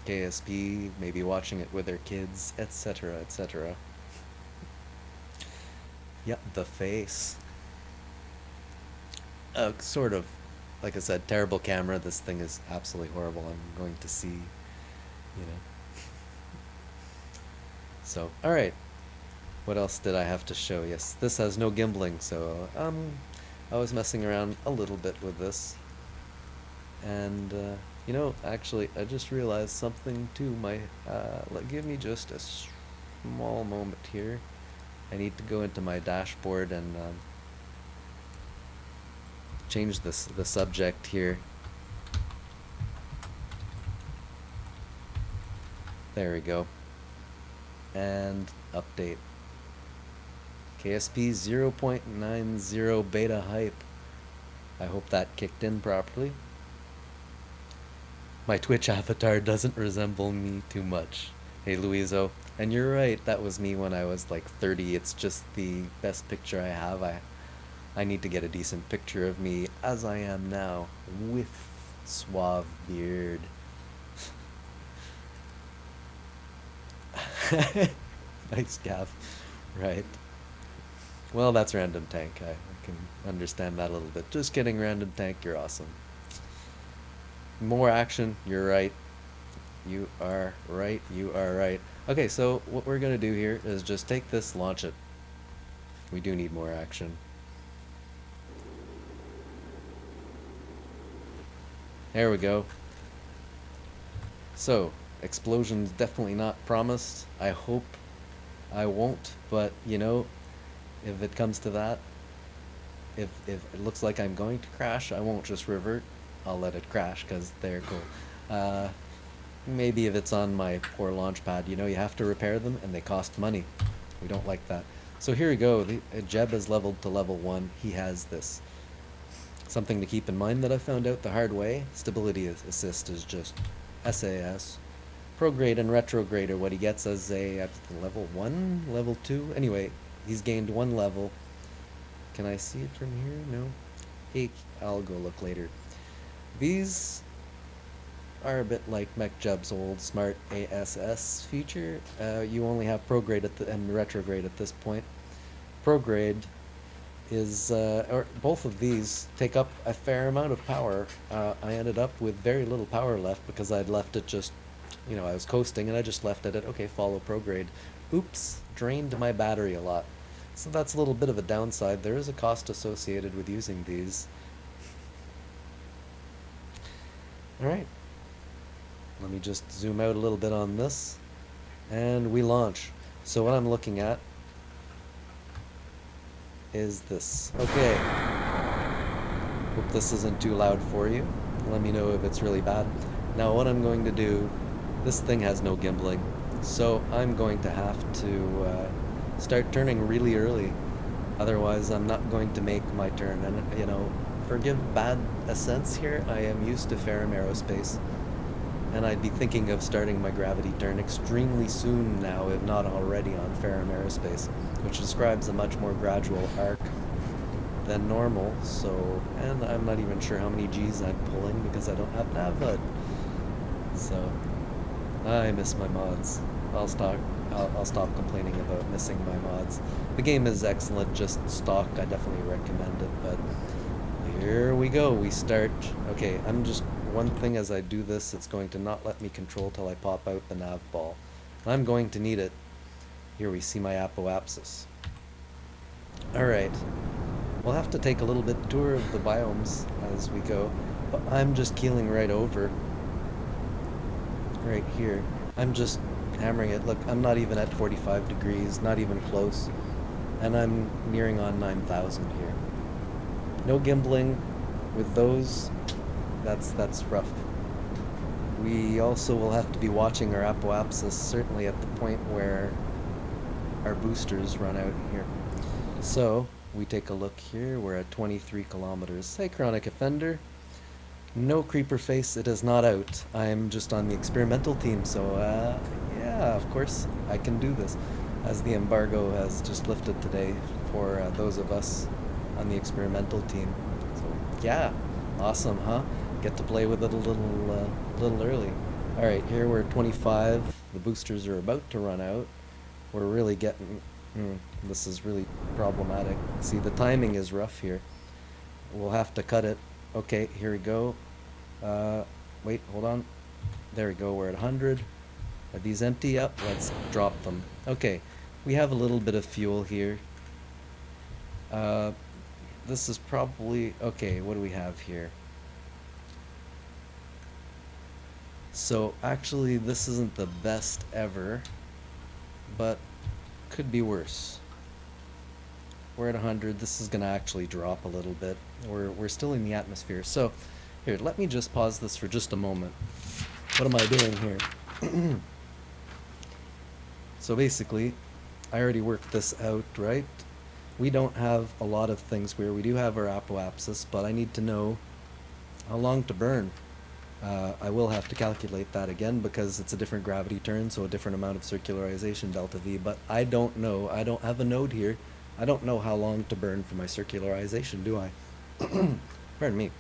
Speaker 1: KSP, maybe watching it with their kids, etc., etc. Yep, the face. Sort of, like I said, terrible camera. This thing is absolutely horrible. I'm going to see, you know. So, alright. What else did I have to show? Yes, this has no gimbling, so I was messing around a little bit with this. And, you know, actually, I just realized something too. Give me just a small moment here. I need to go into my dashboard and change the subject here. There we go. And update. KSP 0.90 beta hype. I hope that kicked in properly. My Twitch avatar doesn't resemble me too much. Hey Luizo. And you're right, that was me when I was like 30. It's just the best picture I have. I need to get a decent picture of me as I am now, with suave beard. Nice gaff. Right. Well, that's Random Tank. I can understand that a little bit. Just kidding, Random Tank, you're awesome. More action, you're right. You are right, you are right. Okay, so what we're gonna do here is just take this, launch it. We do need more action. There we go. So, explosions definitely not promised. I hope I won't, but you know, if it comes to that, if it looks like I'm going to crash, I won't just revert. I'll let it crash, because they're cool. Maybe if it's on my poor launch pad, you know, you have to repair them, and they cost money. We don't like that. So here we go. Jeb is leveled to level 1. He has this. Something to keep in mind that I found out the hard way. Stability assist is just SAS. Prograde and retrograde are what he gets as a level 1, level 2. Anyway, he's gained 1 level. Can I see it from here? No. Hey, I'll go look later. These are a bit like MechJeb's old smart ASS feature. You only have prograde and retrograde at this point. Prograde is, or both of these take up a fair amount of power. I ended up with very little power left because I'd left it just, you know, I was coasting and I just left it at, okay, follow prograde. Oops, drained my battery a lot. So that's a little bit of a downside. There is a cost associated with using these. Alright. Let me just zoom out a little bit on this. And we launch. So what I'm looking at is this. Okay. Hope this isn't too loud for you. Let me know if it's really bad. Now what I'm going to do, this thing has no gimbling, so I'm going to have to start turning really early. Otherwise I'm not going to make my turn. And you know, forgive bad ascents here, I am used to Ferrum Aerospace. And I'd be thinking of starting my gravity turn extremely soon now, if not already, on Ferrum Aerospace, which describes a much more gradual arc. than normal, so, and I'm not even sure how many G's I'm pulling because I don't have nav HUD. So, I miss my mods. I'll stop complaining about missing my mods. The game is excellent, just stock, I definitely recommend it, but here we go, we start. Okay, one thing as I do this, it's going to not let me control till I pop out the nav ball. I'm going to need it. Here we see my apoapsis. Alright, we'll have to take a little bit tour of the biomes as we go, but I'm just keeling right over. Right here. I'm just hammering it. Look, I'm not even at 45 degrees, not even close. And I'm nearing on 9,000 here. No gimbling with those. That's rough. We also will have to be watching our apoapsis, certainly at the point where our boosters run out here. So, we take a look here. We're at 23 kilometers. Hey, Chronic Offender. No creeper face, it is not out. I'm just on the experimental team, so yeah, of course I can do this, as the embargo has just lifted today for those of us on the experimental team. So yeah, awesome, huh? Get to play with it a little early. All right, here we're 25. The boosters are about to run out. We're really getting. This is really problematic. See, the timing is rough here. We'll have to cut it. Okay, here we go. Wait, hold on. There we go, we're at 100. Are these empty? Up. Let's drop them. Okay, we have a little bit of fuel here. This is probably... Okay, what do we have here? So, actually, this isn't the best ever, but could be worse. We're at 100. This is going to actually drop a little bit. We're still in the atmosphere. So, here, let me just pause this for just a moment. What am I doing here? So basically, I already worked this out, right? We don't have a lot of things where we do have our apoapsis, but I need to know how long to burn. I will have to calculate that again because it's a different gravity turn, so a different amount of circularization delta V, but I don't know. I don't have a node here. I don't know how long to burn for my circularization, do I? Pardon me.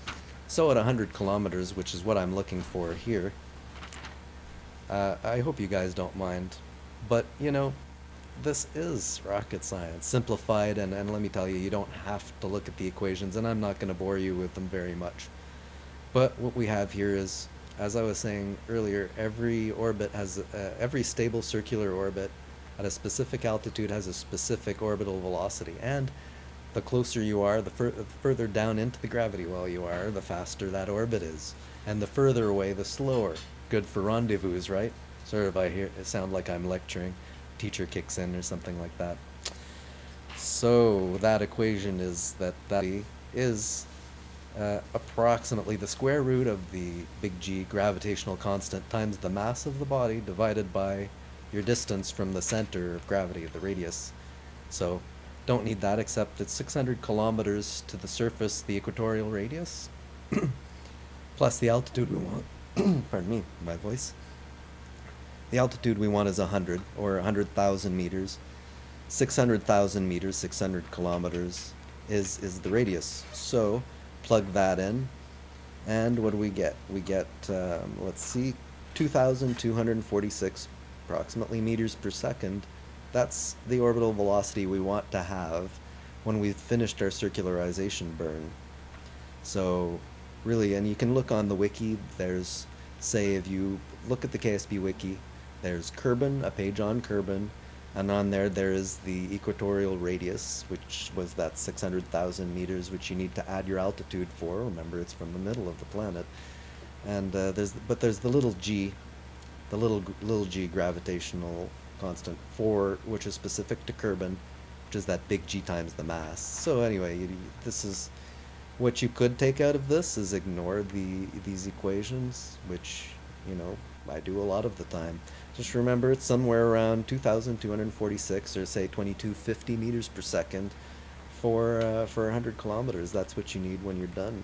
Speaker 1: So at 100 kilometers, which is what I'm looking for here, I hope you guys don't mind, but you know, this is rocket science, simplified, and let me tell you, you don't have to look at the equations, and I'm not going to bore you with them very much. But what we have here is, as I was saying earlier, every orbit has, every stable circular orbit at a specific altitude has a specific orbital velocity, and the closer you are, the further down into the gravity well you are, the faster that orbit is, and the further away, the slower. Good for rendezvous, right? Sort of, I hear it sound like I'm lecturing. Teacher kicks in or something like that. So that equation is that is approximately the square root of the big G gravitational constant times the mass of the body divided by your distance from the center of gravity, the radius. So don't need that, except it's 600 kilometers to the surface, the equatorial radius, plus the altitude we want. Pardon me, my voice. The altitude we want is 100, or 100,000 meters. 600,000 meters, 600 kilometers is the radius. So plug that in, and what do we get? We get, let's see, 2,246 approximately meters per second. That's the orbital velocity we want to have when we've finished our circularization burn. So really, and you can look on the wiki, there's, say, if you look at the KSP wiki, there's Kerbin, a page on Kerbin, and on there is the equatorial radius, which was that 600,000 meters, which you need to add your altitude for. Remember, it's from the middle of the planet. And there's the little g, the little g gravitational constant which is specific to Kerbin, which is that big G times the mass. So anyway, this is what you could take out of this is ignore these equations, which, you know, I do a lot of the time. Just remember it's somewhere around 2,246 or say 2,250 meters per second for 100 kilometers. That's what you need when you're done.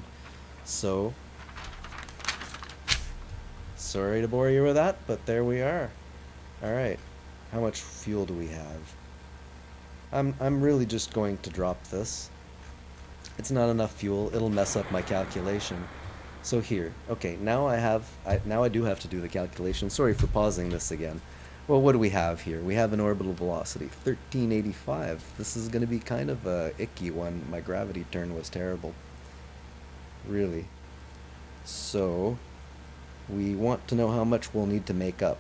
Speaker 1: So sorry to bore you with that, but there we are. All right. How much fuel do we have? I'm really just going to drop this. It's not enough fuel. It'll mess up my calculation. So here, okay, now I do have to do the calculation. Sorry for pausing this again. Well, what do we have here? We have an orbital velocity, 1385. This is going to be kind of a icky one. My gravity turn was terrible. Really. So, we want to know how much we'll need to make up.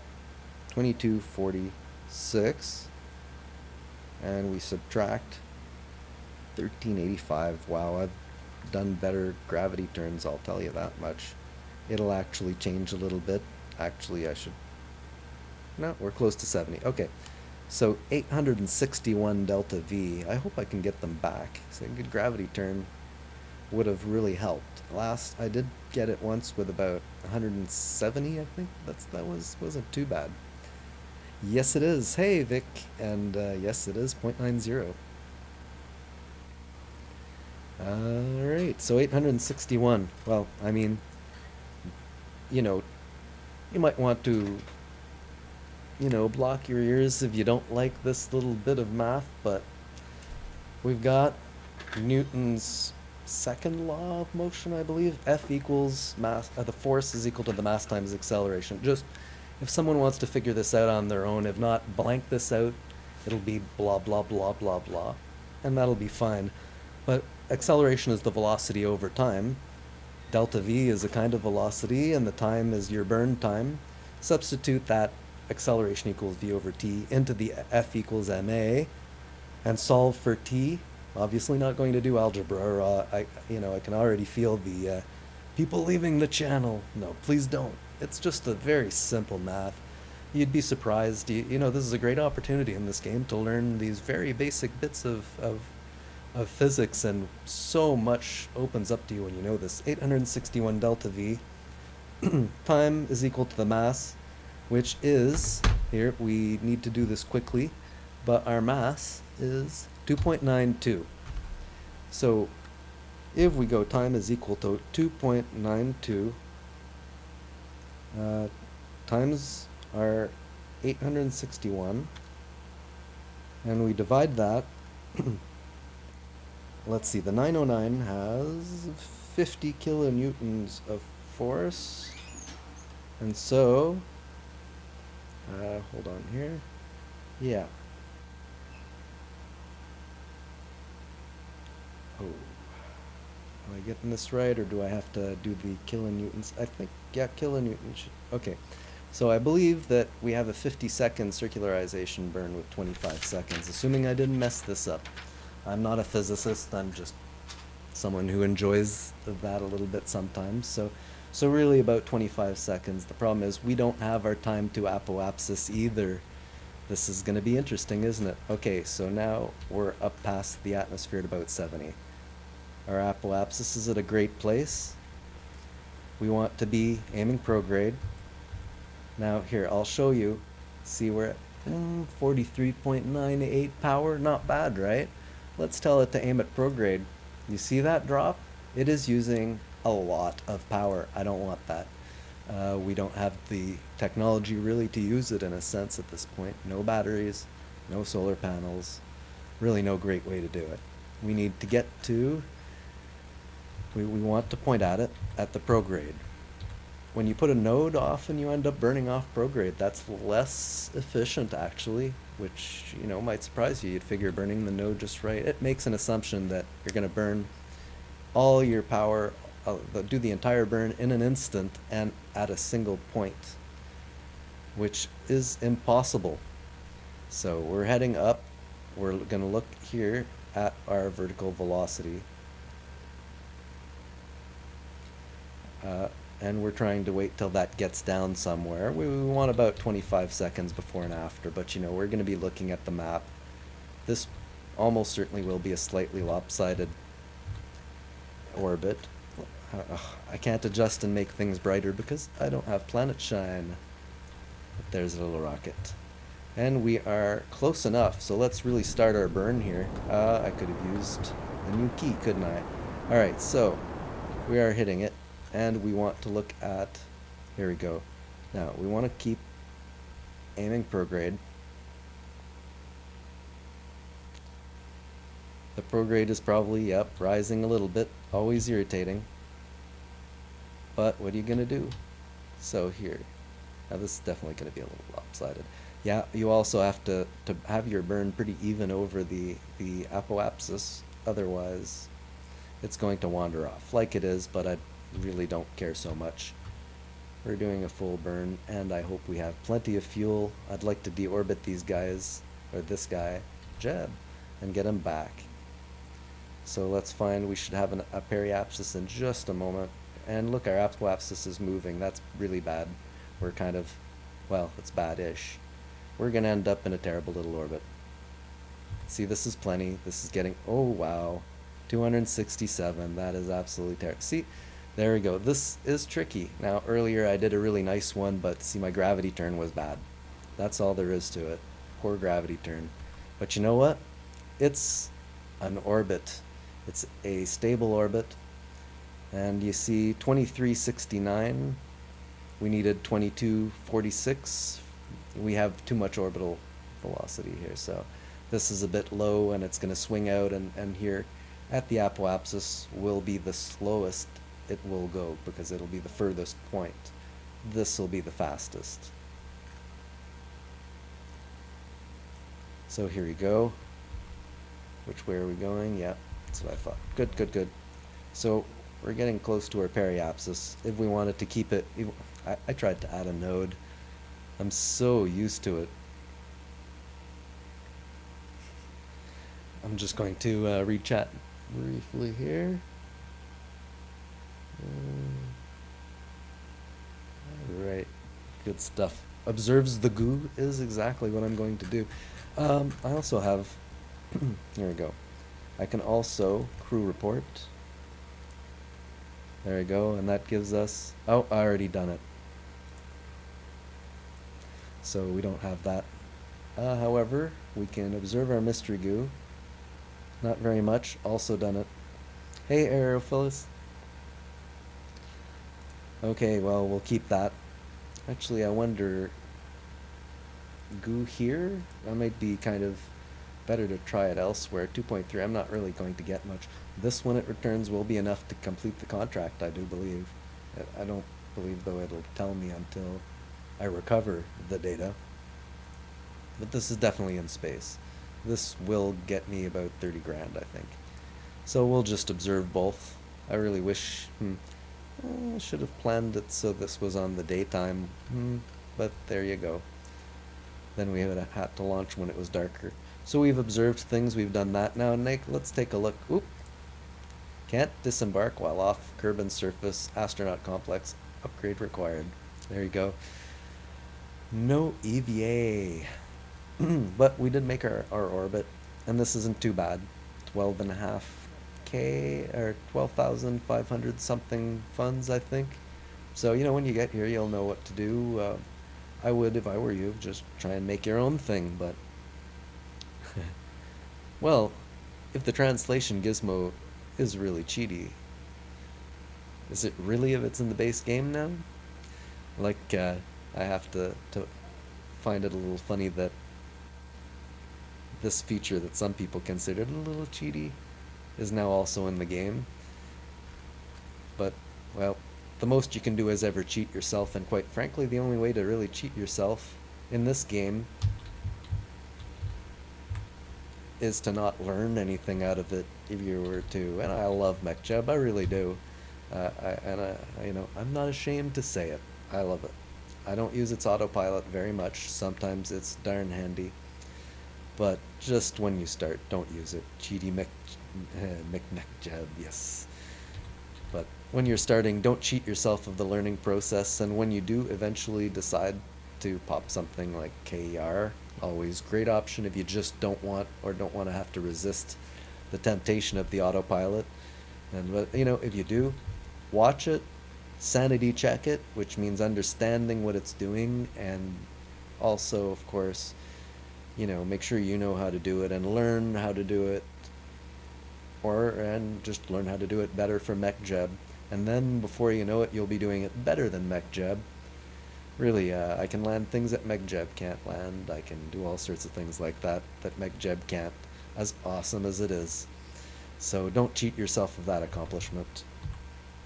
Speaker 1: 2246. And we subtract 1385. Wow, I've done better gravity turns, I'll tell you that much. It'll actually change a little bit. Actually, I should... No, we're close to 70. Okay, so 861 delta V. I hope I can get them back. So a good gravity turn would have really helped. Last, I did get it once with about 170, I think. That wasn't too bad. Yes, it is. Hey, Vic. And yes, it is 0.90. Alright, so 861. Well, I mean, you know, you might want to, block your ears if you don't like this little bit of math, but we've got Newton's second law of motion, I believe. F equals mass, the force is equal to the mass times acceleration. Just, if someone wants to figure this out on their own, if not, blank this out, it'll be blah, blah, blah, blah, blah, and that'll be fine. But acceleration is the velocity over time. Delta V is a kind of velocity, and the time is your burn time. Substitute that acceleration equals V over T into the F equals ma, and solve for T. Obviously not going to do algebra, or I can already feel the people leaving the channel. No, please don't. It's just a very simple math. You'd be surprised. This is a great opportunity in this game to learn these very basic bits of physics, and so much opens up to you when you know this. 861 delta V. Time is equal to the mass, which is, here, we need to do this quickly, but our mass is 2.92. So if we go time is equal to 2.92 times our 861, and we divide that. Let's see, the 909 has 50 kilonewtons of force, and so, hold on here, yeah. Oh, am I getting this right, or do I have to do the kilonewtons? I think, yeah, kilonewtons. Okay, so I believe that we have a 50-second circularization burn with 25 seconds, assuming I didn't mess this up. I'm not a physicist, I'm just someone who enjoys that a little bit sometimes. So really about 25 seconds. The problem is we don't have our time to apoapsis either. This is going to be interesting, isn't it? Okay, so now we're up past the atmosphere at about 70. Our apoapsis is at a great place. We want to be aiming prograde. Now here, I'll show you. See, we're at 43.98 power. Not bad, right? Let's tell it to aim at prograde. You see that drop? It is using a lot of power. I don't want that. We don't have the technology really to use it in a sense at this point. No batteries, no solar panels, really no great way to do it. We need to get to, we want to point at it at the prograde. When you put a node off and you end up burning off prograde, that's less efficient actually, which might surprise you. You'd figure burning the node just right. It makes an assumption that you're going to burn all your power, do the entire burn in an instant and at a single point, which is impossible. So we're heading up. We're going to look here at our vertical velocity. And we're trying to wait till that gets down somewhere. We want about 25 seconds before and after, but we're going to be looking at the map. This almost certainly will be a slightly lopsided orbit. I can't adjust and make things brighter because I don't have planet shine. But there's a little rocket. And we are close enough, so let's really start our burn here. I could have used a new key, couldn't I? Alright, so we are hitting it. And we want to look at, here we go. Now, we want to keep aiming prograde. The prograde is probably, yep, rising a little bit. Always irritating. But what are you going to do? So here. Now this is definitely going to be a little lopsided. Yeah, you also have to have your burn pretty even over the apoapsis. Otherwise, it's going to wander off like it is, but I really don't care so much. We're doing a full burn, and I hope we have plenty of fuel. I'd like to deorbit these guys, or this guy, Jeb, and get him back. So let's find, we should have a periapsis in just a moment. And look, our apoapsis is moving. That's really bad. We're kind of, well, it's bad-ish. We're going to end up in a terrible little orbit. See, this is plenty. This is getting, oh, wow. 267. That is absolutely terrible. See, there we go. This is tricky. Now, earlier I did a really nice one, but see, my gravity turn was bad. That's all there is to it. Poor gravity turn. But you know what? It's an orbit. It's a stable orbit. And you see 2369. We needed 2246. We have too much orbital velocity here, so this is a bit low and it's going to swing out, and here at the apoapsis will be the slowest it will go because it'll be the furthest point. This will be the fastest. So here we go. Which way are we going? Yeah, that's what I thought. Good, good, good. So we're getting close to our periapsis. If we wanted to keep it, I tried to add a node. I'm so used to it. I'm just going to re-chat briefly here. Alright, good stuff. Observes the goo is exactly what I'm going to do. I also have, here we go. I can also crew report. There we go, and that gives us, oh, I already done it. So we don't have that. However, we can observe our mystery goo. Not very much, also done it. Hey, Aerophilus. Okay, well, we'll keep that. Actually, I wonder, goo here? That might be kind of better to try it elsewhere. 2.3, I'm not really going to get much. This, when it returns, will be enough to complete the contract, I do believe. I don't believe, though, it'll tell me until I recover the data. But this is definitely in space. This will get me about 30 grand, I think. So we'll just observe both. I really wish, I should have planned it so this was on the daytime, but there you go. Then we would have had to launch when it was darker. So we've observed things, we've done that. Now, Nick, let's take a look. Oop. Can't disembark while off Kerbin surface, astronaut complex, upgrade required. There you go. No EVA. But we did make our orbit, and this isn't too bad. 12.5K, or 12,500 something funds, I think. So, you know, when you get here, you'll know what to do. I would, if I were you, just try and make your own thing, but... well, if the translation gizmo is really cheaty, is it really if it's in the base game now? Like, I have to find it a little funny that this feature that some people considered a little cheaty is now also in the game. But, well, the most you can do is ever cheat yourself, and quite frankly, the only way to really cheat yourself in this game is to not learn anything out of it if you were to. And I love MechJeb, I really do. You know, I'm not ashamed to say it. I love it. I don't use its autopilot very much. Sometimes it's darn handy. But just when you start, don't use it. Cheaty MechJeb, yes. But when you're starting, don't cheat yourself of the learning process. And when you do eventually decide to pop something like KER, always great option if you just don't want to have to resist the temptation of the autopilot. And you know, if you do, watch it, sanity check it, which means understanding what it's doing, and also, of course, you know, make sure you know how to do it and learn how to do it, and just learn how to do it better for MechJeb, and then before you know it, you'll be doing it better than MechJeb. Really, I can land things that MechJeb can't land. I can do all sorts of things like that MechJeb can't, as awesome as it is. So don't cheat yourself of that accomplishment.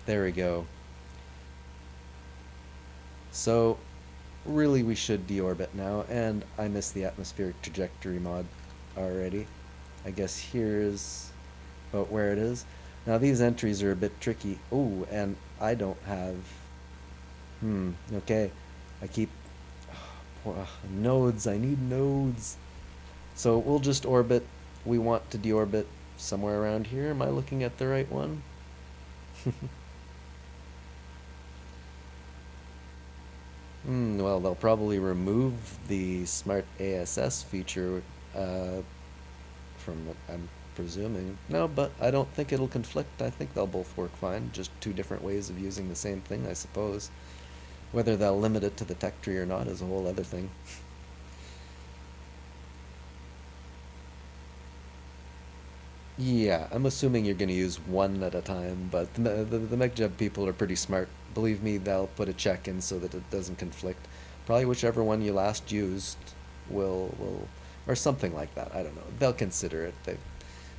Speaker 1: There we go. So really we should deorbit now, and I missed the atmospheric trajectory mod already. I guess here's about where it is. Now these entries are a bit tricky. Oh, and I don't have... okay. I keep... nodes, I need nodes. So we'll just orbit. We want to deorbit somewhere around here. Am I looking at the right one? Well, they'll probably remove the smart ASS feature from what I'm presuming. No, but I don't think it'll conflict. I think they'll both work fine. Just two different ways of using the same thing, I suppose. Whether they'll limit it to the tech tree or not is a whole other thing. Yeah, I'm assuming you're going to use one at a time, but the MechJeb people are pretty smart. Believe me, they'll put a check in so that it doesn't conflict. Probably whichever one you last used will, or something like that. I don't know. They'll consider it.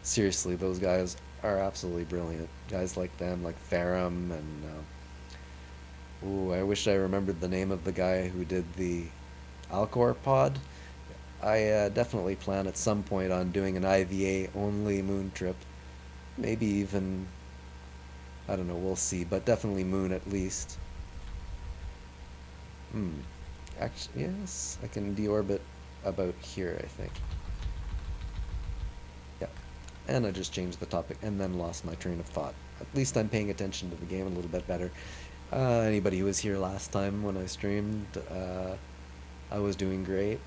Speaker 1: Seriously, those guys are absolutely brilliant. Guys like them, like Ferrum, and ooh, I wish I remembered the name of the guy who did the Alcor pod. I definitely plan at some point on doing an IVA only moon trip. Maybe even, I don't know, we'll see, but definitely moon at least. Hmm. Actually, yes, I can deorbit about here, I think. Yeah. And I just changed the topic and then lost my train of thought. At least I'm paying attention to the game a little bit better. Anybody who was here last time when I streamed, I was doing great.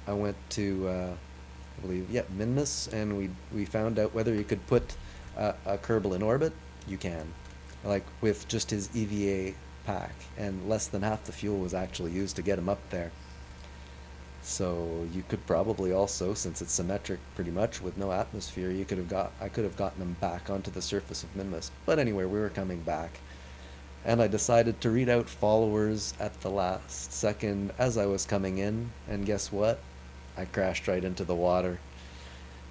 Speaker 1: I went to, I believe, yeah, Minmus, and we found out whether you could put a Kerbal in orbit. You can, like with just his EVA pack, and less than half the fuel was actually used to get him up there. So you could probably also, since it's symmetric pretty much with no atmosphere, I could have gotten him back onto the surface of Minmus. But anyway, we were coming back, and I decided to read out followers at the last second as I was coming in, and guess what? I crashed right into the water.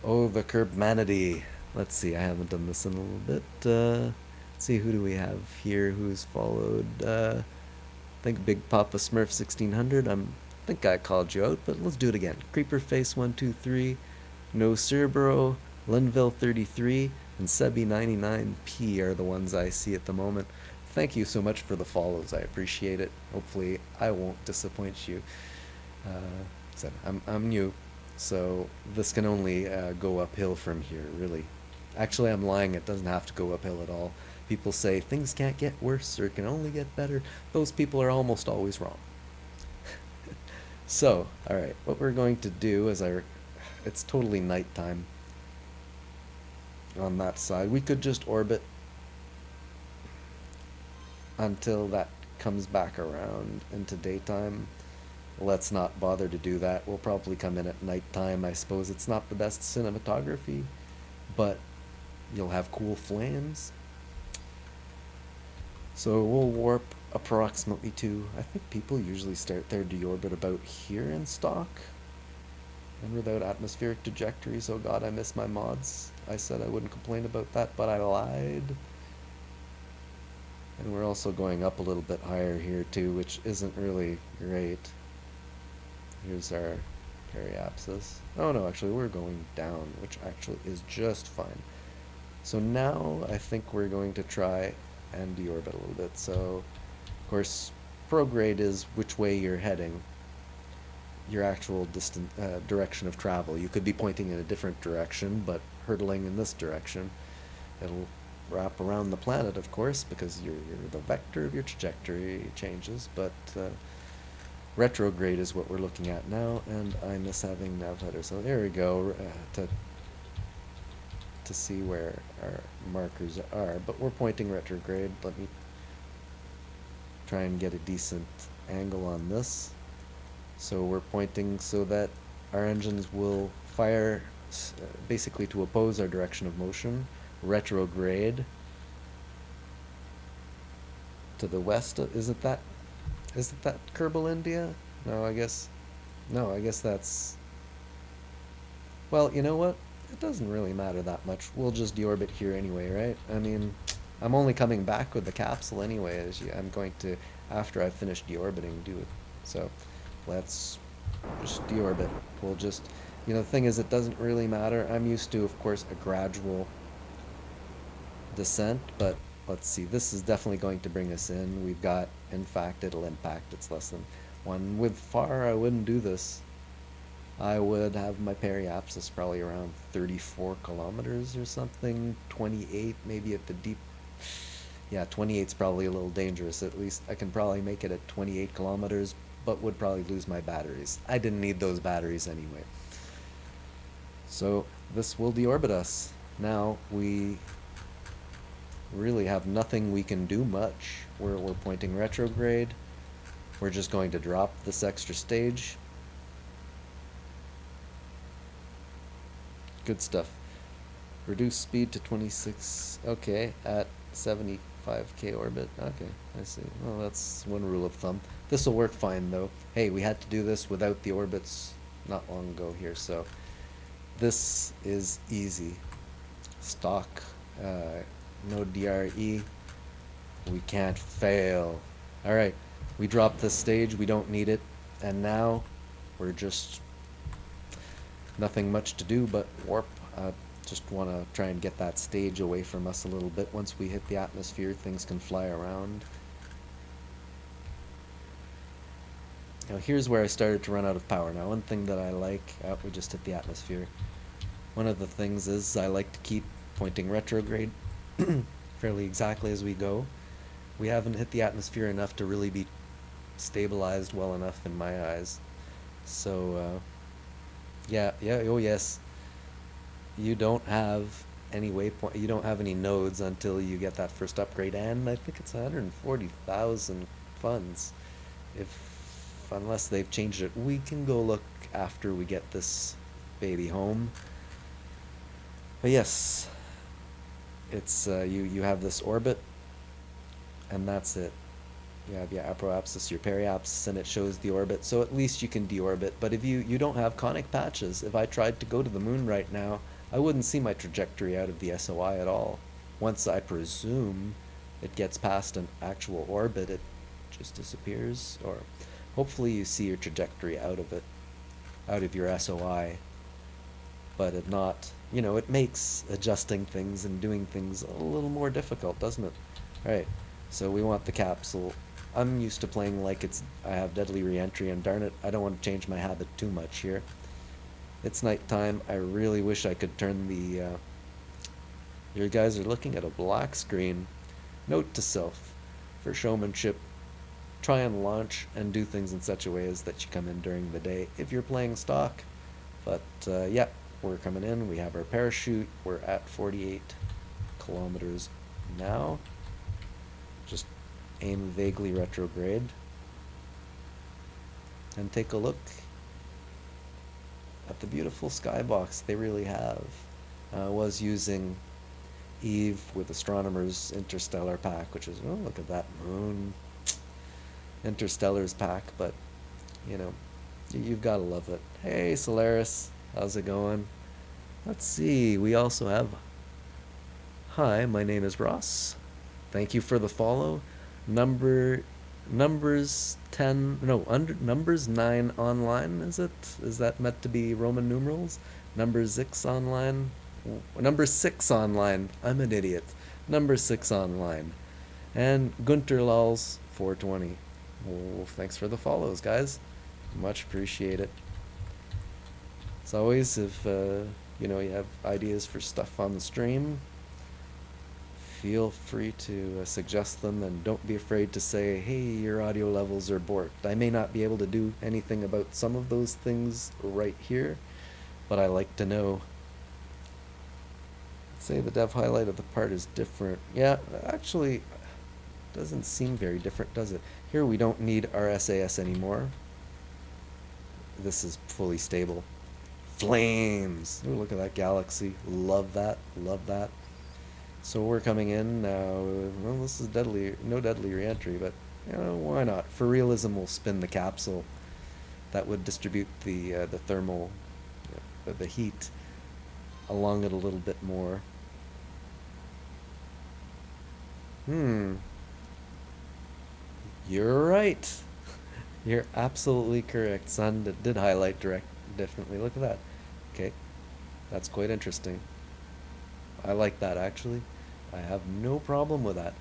Speaker 1: Oh, the Curbmanity. Let's see, I haven't done this in a little bit. Let's see, who do we have here who's followed? I think Big Papa Smurf 1600. I think I called you out, but let's do it again. Creeper Face 123, No Cerbero, Linville 33, and Sebi 99P are the ones I see at the moment. Thank you so much for the follows. I appreciate it. Hopefully, I won't disappoint you. I'm new, so this can only go uphill from here, really. Actually, I'm lying. It doesn't have to go uphill at all. People say things can't get worse or it can only get better. Those people are almost always wrong. So, alright, what we're going to do is it's totally nighttime on that side. We could just orbit until that comes back around into daytime. Let's not bother to do that. We'll probably come in at nighttime. I suppose it's not the best cinematography, but you'll have cool flames. So we'll warp approximately to, I think people usually start their deorbit about here in stock. And without atmospheric trajectories, oh god, I miss my mods. I said I wouldn't complain about that, but I lied. And we're also going up a little bit higher here too, which isn't really great. Here's our periapsis. Oh no, actually we're going down, which actually is just fine. So now I think we're going to try and deorbit a little bit. So, of course, prograde is which way you're heading, your actual direction of travel. You could be pointing in a different direction, but hurtling in this direction. It'll wrap around the planet, of course, because the vector of your trajectory changes, but retrograde is what we're looking at now, and I miss having nav header. So there we go, to see where our markers are, but we're pointing retrograde. Let me try and get a decent angle on this. So we're pointing so that our engines will fire basically to oppose our direction of motion, retrograde to the west. Isn't that Kerbal India? No, I guess that's, well, you know what? it doesn't really matter that much. We'll just deorbit here anyway, right? I mean, I'm only coming back with the capsule anyway, I'm going to, after I finish deorbiting, do it. So let's just deorbit. We'll just, the thing is, it doesn't really matter. I'm used to, of course, a gradual descent, but let's see. This is definitely going to bring us in. We've got, in fact, it'll impact. It's less than one. With far, I wouldn't do this. I would have my periapsis probably around 34 kilometers or something, 28 maybe at the deep. Yeah, 28's probably a little dangerous. At least I can probably make it at 28 kilometers, but would probably lose my batteries. I didn't need those batteries anyway. So this will deorbit us. Now we really have nothing we can do much. We're pointing retrograde. We're just going to drop this extra stage. Good stuff. Reduce speed to 26. Okay, at 75k orbit. Okay, I see. Well, that's one rule of thumb. This will work fine though. Hey, we had to do this without the orbits not long ago here, so this is easy. Stock, no DRE. We can't fail. All right, we dropped this stage. We don't need it, and now we're just nothing much to do but warp. Just want to try and get that stage away from us a little bit. Once we hit the atmosphere, things can fly around. Now here's where I started to run out of power. Now one thing that I like, we just hit the atmosphere. One of the things is I like to keep pointing retrograde fairly exactly as we go. We haven't hit the atmosphere enough to really be stabilized well enough in my eyes. So yeah, oh yes. You don't have any waypoint. You don't have any nodes until you get that first upgrade, and I think it's 140,000 funds. Unless they've changed it, we can go look after we get this baby home. But yes, it's you have this orbit, and that's it. You have your apoapsis, your periapsis, and it shows the orbit, so at least you can deorbit. But if you don't have conic patches, if I tried to go to the moon right now, I wouldn't see my trajectory out of the SOI at all. Once I presume it gets past an actual orbit, it just disappears. Or hopefully you see your trajectory out of it, out of your SOI. But if not, it makes adjusting things and doing things a little more difficult, doesn't it? Alright, so we want the capsule. I'm used to playing like I have deadly reentry, and darn it, I don't want to change my habit too much here. It's nighttime. I really wish I could turn the... You guys are looking at a black screen. Note to self, for showmanship, try and launch and do things in such a way as that you come in during the day if you're playing stock. But yeah, we're coming in. We have our parachute. We're at 48 kilometers now. Just aim vaguely retrograde and take a look at the beautiful skybox they really have. Was using Eve with Astronomer's Interstellar pack, which is, oh, look at that moon. Interstellar's pack, but you've got to love it. Hey Solaris, how's it going? Let's see, we also have, hi, my name is Ross. Thank you for the follow. Numbers 9 online, is it? Is that meant to be Roman numerals? Number 6 online. Number 6 online. I'm an idiot. Number 6 online. And Gunter Lols 420. Oh, thanks for the follows, guys. Much appreciate it. As always, if you have ideas for stuff on the stream, feel free to suggest them, and don't be afraid to say, hey, your audio levels are borked. I may not be able to do anything about some of those things right here, but I like to know. Say the dev highlight of the part is different. Yeah, actually, doesn't seem very different, does it? Here we don't need our SAS anymore. This is fully stable. Flames! Ooh, look at that galaxy. Love that. Love that. So we're coming in now. Well, this is no deadly reentry, but why not? For realism, we'll spin the capsule. That would distribute the thermal, the heat. along it a little bit more. Hmm, you're right. You're absolutely correct. Sun did highlight direct, definitely. Look at that. Okay, that's quite interesting. I like that actually. I have no problem with that.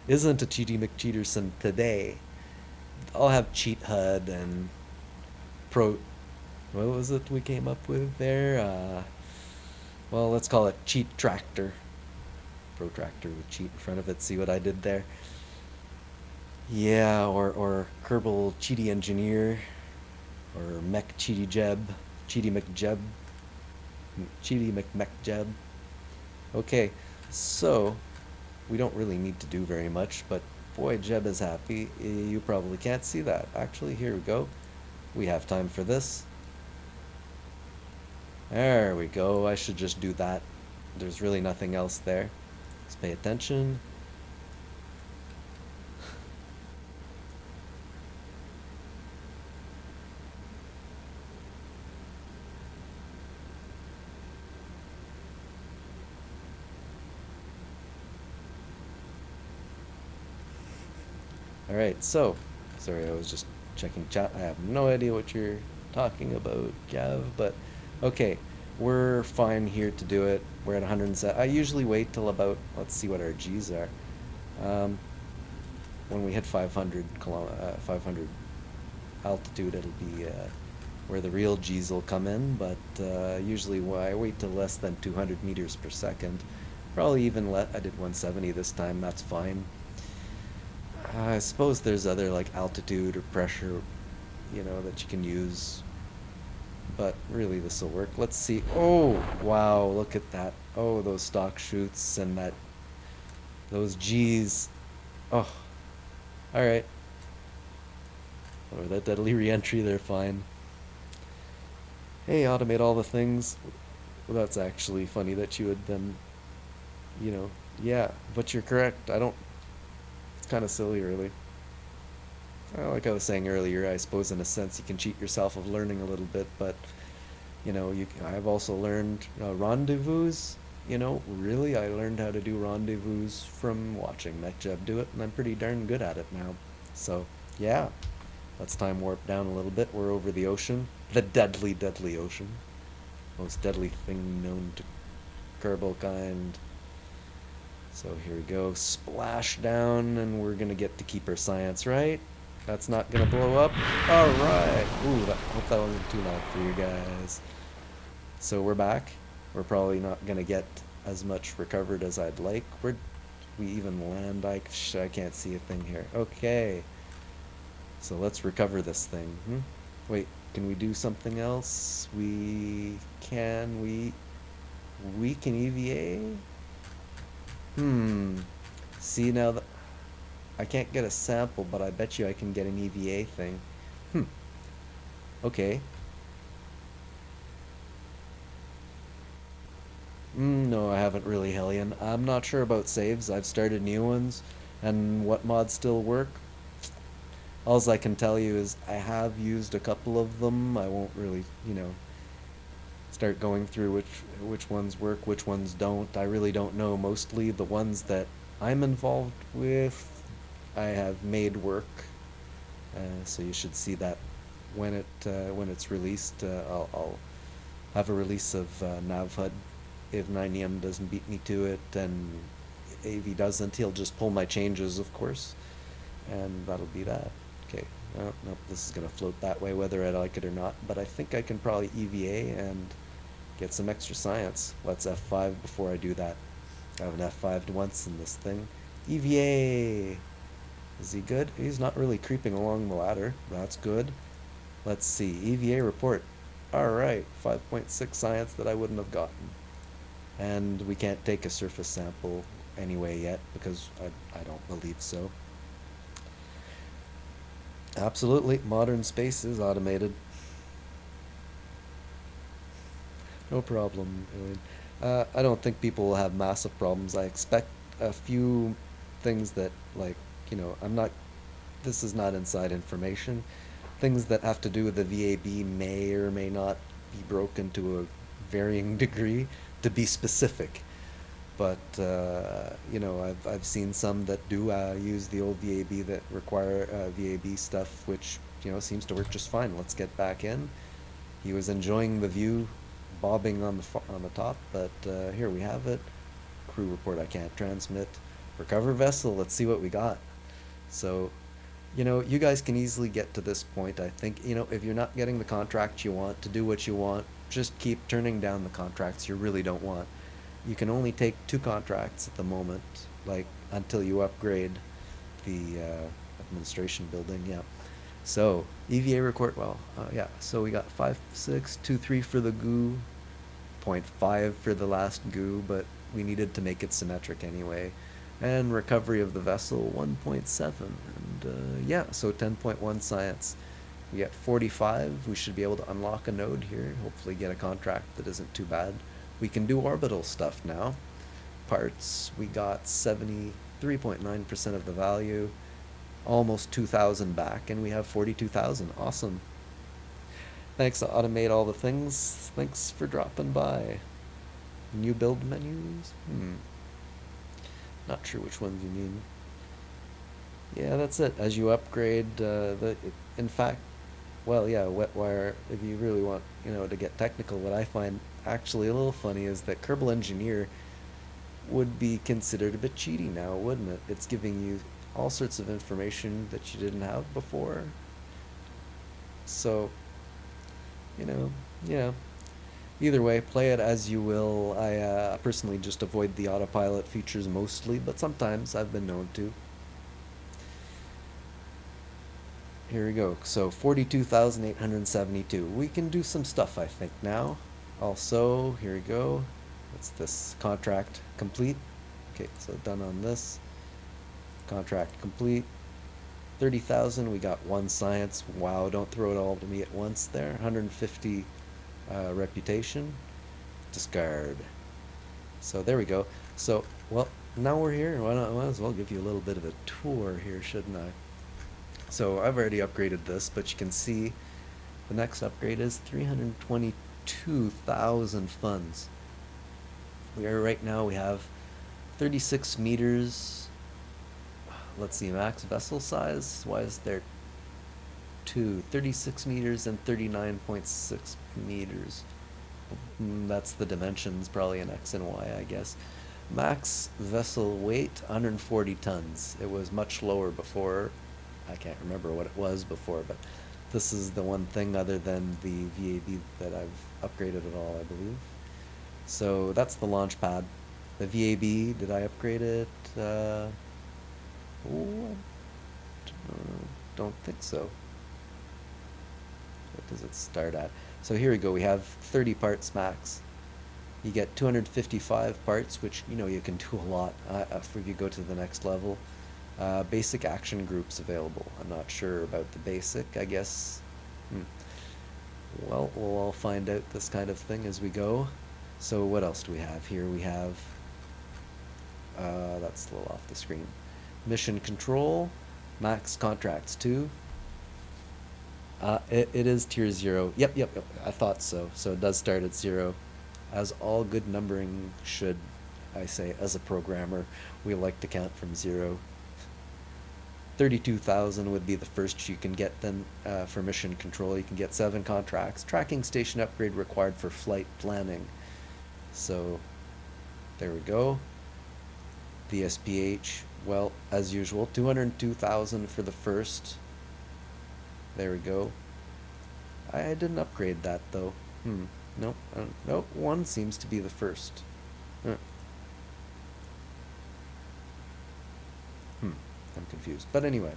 Speaker 1: Isn't a Cheaty McCheaterson today? I'll have Cheat HUD and Pro. What was it we came up with there? Well, let's call it Cheat Tractor. Protractor with cheat in front of it. See what I did there? Yeah, or Kerbal Cheaty Engineer, or Mech Cheaty Jeb, Cheaty McJeb, Cheaty McMechJeb. Okay, so we don't really need to do very much, but boy, Jeb is happy. You probably can't see that. Actually, here we go. We have time for this. There we go. I should just do that. There's really nothing else there. Let's pay attention. Alright, so, sorry, I was just checking chat. I have no idea what you're talking about, Gav, but okay, we're fine here to do it. We're at 107. I usually wait till about, let's see what our G's are. When we hit 500 altitude, it'll be where the real G's will come in, but usually I wait till less than 200 meters per second. Probably even I did 170 this time, that's fine. I suppose there's other like altitude or pressure, that you can use, but really this will work. Let's see. Oh, wow, look at that. Oh, those stock shoots and those G's. Oh, all right. Or that deadly reentry, they're fine. Hey, automate all the things. Well, that's actually funny that you would then, yeah, but you're correct. I don't, it's kind of silly, really. Like I was saying earlier, I suppose in a sense you can cheat yourself of learning a little bit, but I've also learned rendezvous. Really, I learned how to do rendezvous from watching MechJeb do it, and I'm pretty darn good at it now. So, yeah, let's time warp down a little bit. We're over the ocean, the deadly, deadly ocean, most deadly thing known to Kerbal kind. So here we go, splash down, and we're gonna get to keep our science, right? That's not gonna blow up. All right. Ooh, hope that wasn't too loud for you guys. So we're back. We're probably not gonna get as much recovered as I'd like. We even land? I can't see a thing here. Okay. So let's recover this thing. Wait, can we do something else? We can EVA? See, now that I can't get a sample, but I bet you I can get an EVA thing. Okay. No, I haven't really, Hellion. I'm not sure about saves. I've started new ones, and what mods still work. Alls I can tell you is I have used a couple of them. I won't really, start going through which ones work, which ones don't. I really don't know. Mostly the ones that I'm involved with, I have made work. So you should see that when it's released. I'll have a release of NavHUD if 9em doesn't beat me to it, and if he doesn't, he'll just pull my changes, of course, and that'll be that. Okay. Oh, nope, this is gonna float that way whether I like it or not, but I think I can probably EVA and get some extra science. Let's F5 before I do that. I haven't F5'd once in this thing. EVA! Is he good? He's not really creeping along the ladder. That's good. Let's see. EVA report. Alright, 5.6 science that I wouldn't have gotten. And we can't take a surface sample anyway yet, because I don't believe so. Absolutely, modern space is automated. No problem. I don't think people will have massive problems. I expect a few things that, like, I'm not, this is not inside information. things that have to do with the VAB may or may not be broken to a varying degree, to be specific. But you know, I've seen some that do use the old VAB that require VAB stuff, which you know seems to work just fine. Let's get back in. He was enjoying the view, bobbing on the top, but here we have it. Crew report I can't transmit. Recover vessel. Let's see what we got. So, you know, you guys can easily get to this point. I think, you know, if you're not getting the contract you want to do what you want, just keep turning down the contracts you really don't want. You can only take 2 contracts at the moment, like until you upgrade the administration building. Yeah. So EVA record. Well, yeah. So we got 5623 for the goo, 0.5 for the last goo, but we needed to make it symmetric anyway. And recovery of the vessel 1.7, and yeah, so 10.1 science. We get 45. We should be able to unlock a node here. Hopefully get a contract that isn't too bad. We can do orbital stuff now. Parts, we got 73.9% of the value, almost 2,000 back, and we have 42,000. Awesome. Thanks to automate all the things. Thanks for dropping by. New build menus? Not sure which ones you mean. Yeah, that's it. As you upgrade, in fact, well, yeah, Wetwire, if you really want, you know, to get technical, what I find actually a little funny is that Kerbal Engineer would be considered a bit cheaty now, wouldn't it? It's giving you all sorts of information that you didn't have before. So, you know, yeah. Either way, play it as you will. I personally just avoid the autopilot features mostly, but sometimes I've been known to. Here we go. So 42,872. We can do some stuff, I think, now. Also, here we go. What's this? Contract complete. Okay, so done on this. Contract complete. 30,000. We got 1 science. Wow, don't throw it all to me at once there. 150 reputation. Discard. So there we go. So, well, now we're here. Why not, might as well give you a little bit of a tour here, shouldn't I? So I've already upgraded this, but you can see the next upgrade is 322,000 funds. We are right now, we have 36 meters. Let's see, max vessel size. Why is there 36 meters and 39.6 meters? That's the dimensions, probably an X and Y, I guess. Max vessel weight 140 tons. It was much lower before. I can't remember what it was before, but this is the one thing other than the VAB that I've upgraded at all, I believe. So that's the launch pad. The VAB, did I upgrade it? Don't think so. What does it start at? So here we go. We have 30 parts max. You get 255 parts, which, you know, you can do a lot if you go to the next level. Basic action groups available. I'm not sure about the basic, I guess. Well, we'll all find out this kind of thing as we go. So what else do we have here? We have, that's a little off the screen. Mission control, max contracts 2. It is tier 0. Yep, I thought so. So it does start at 0. As all good numbering should, I say, as a programmer, we like to count from 0. 32,000 would be the first you can get. Then for mission control, you can get 7 contracts. Tracking station upgrade required for flight planning. So there we go. The SPH, well, as usual, 202,000 for the first. There we go. I didn't upgrade that though. Nope. Nope. 1 seems to be the first. I'm confused. But anyway,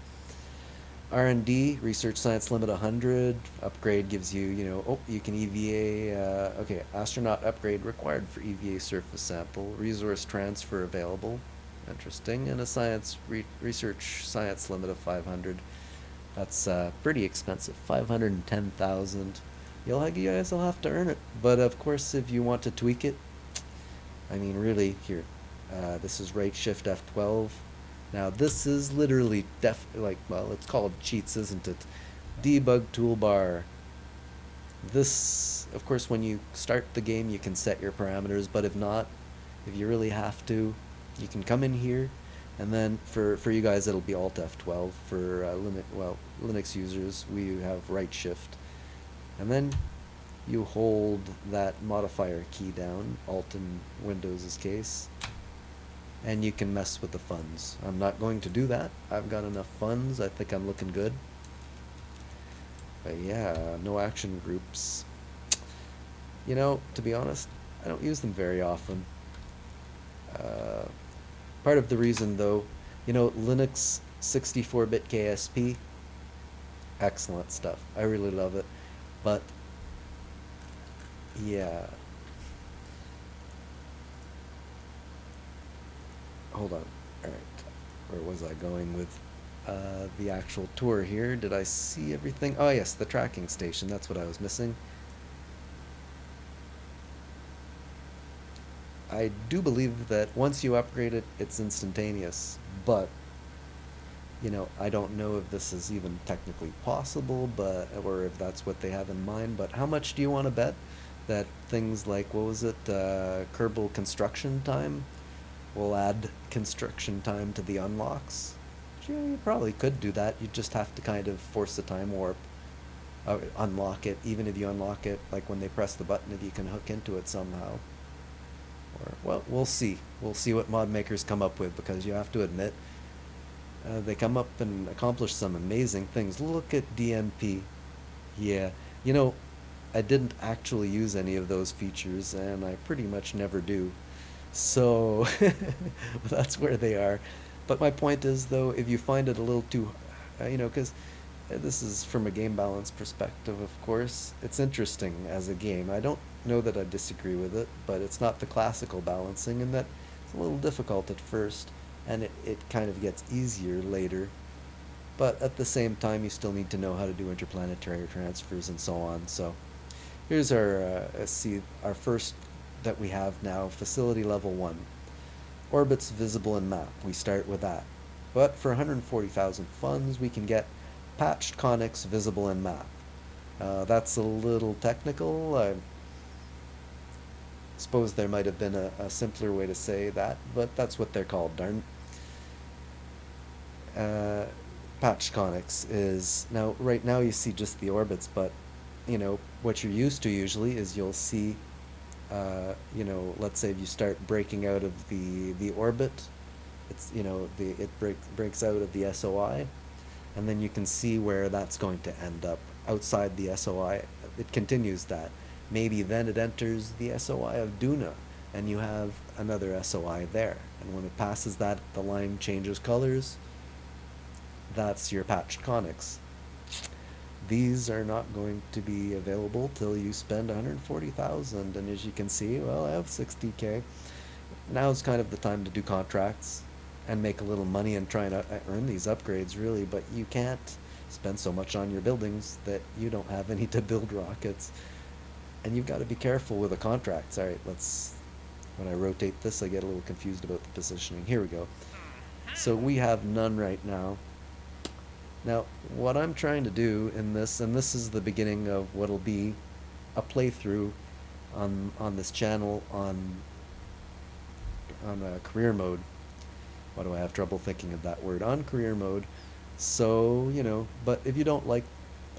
Speaker 1: R&D, research science limit 100. Upgrade gives you, you know, oh, you can EVA, okay, astronaut upgrade required for EVA surface sample. Resource transfer available. Interesting. And a science, research science limit of 500. That's pretty expensive, 510,000. You guys will have to earn it. But of course, if you want to tweak it, I mean, really, here, this is right shift F12. Now this is literally well, it's called cheats, isn't it? Debug toolbar. This, of course, when you start the game, you can set your parameters, but if not, if you really have to, you can come in here, and then for you guys, it'll be Alt F12. For Linux users, we have right shift, and then you hold that modifier key down, Alt in Windows' case, and you can mess with the funds. I'm not going to do that. I've got enough funds. I think I'm looking good. But yeah, no action groups. You know, to be honest, I don't use them very often. Part of the reason, though, you know, Linux 64-bit KSP, excellent stuff. I really love it. But, yeah. Hold on. Alright. Where was I going with the actual tour here? Did I see everything? Oh, yes, the tracking station. That's what I was missing. I do believe that once you upgrade it, it's instantaneous, but you know, I don't know if this is even technically possible, but or if that's what they have in mind. But how much do you want to bet that things like, what was it, Kerbal construction time will add construction time to the unlocks? Yeah, you probably could do that. You just have to kind of force a time warp, unlock it. Even if you unlock it, like when they press the button, if you can hook into it somehow. Or, well, we'll see. We'll see what mod makers come up with, because you have to admit, they come up and accomplish some amazing things. Look at DMP. Yeah, you know, I didn't actually use any of those features, and I pretty much never do. So that's where they are. But my point is, though, if you find it a little too, you know, because this is from a game balance perspective, of course. It's interesting as a game. I don't know that I disagree with it, but it's not the classical balancing, in that it's a little difficult at first, and it kind of gets easier later. But at the same time, you still need to know how to do interplanetary transfers and so on. So here's our, see, our first that we have now, facility level 1. Orbits visible in map. We start with that. But for 140,000 funds, we can get patched conics visible in map. That's a little technical. I suppose there might have been a simpler way to say that, but that's what they're called, darn. Patched conics is, now, right now you see just the orbits, but, you know, what you're used to usually is you'll see, you know, let's say if you start breaking out of the orbit, it's, you know, it breaks out of the SOI, and then you can see where that's going to end up outside the SOI. It continues that. Maybe then it enters the SOI of Duna, and you have another SOI there. And when it passes that, the line changes colors. That's your patched conics. These are not going to be available till you spend 140,000, and as you can see, well, I have 60K. Now's kind of the time to do contracts and make a little money and try to earn these upgrades, really, but you can't spend so much on your buildings that you don't have any to build rockets. And you've got to be careful with the contracts. Alright, when I rotate this, I get a little confused about the positioning. Here we go. So we have none right now. Now, what I'm trying to do in this, and this is the beginning of what'll be a playthrough on this channel on career mode. Why do I have trouble thinking of that word? On career mode. So, you know, but if you don't like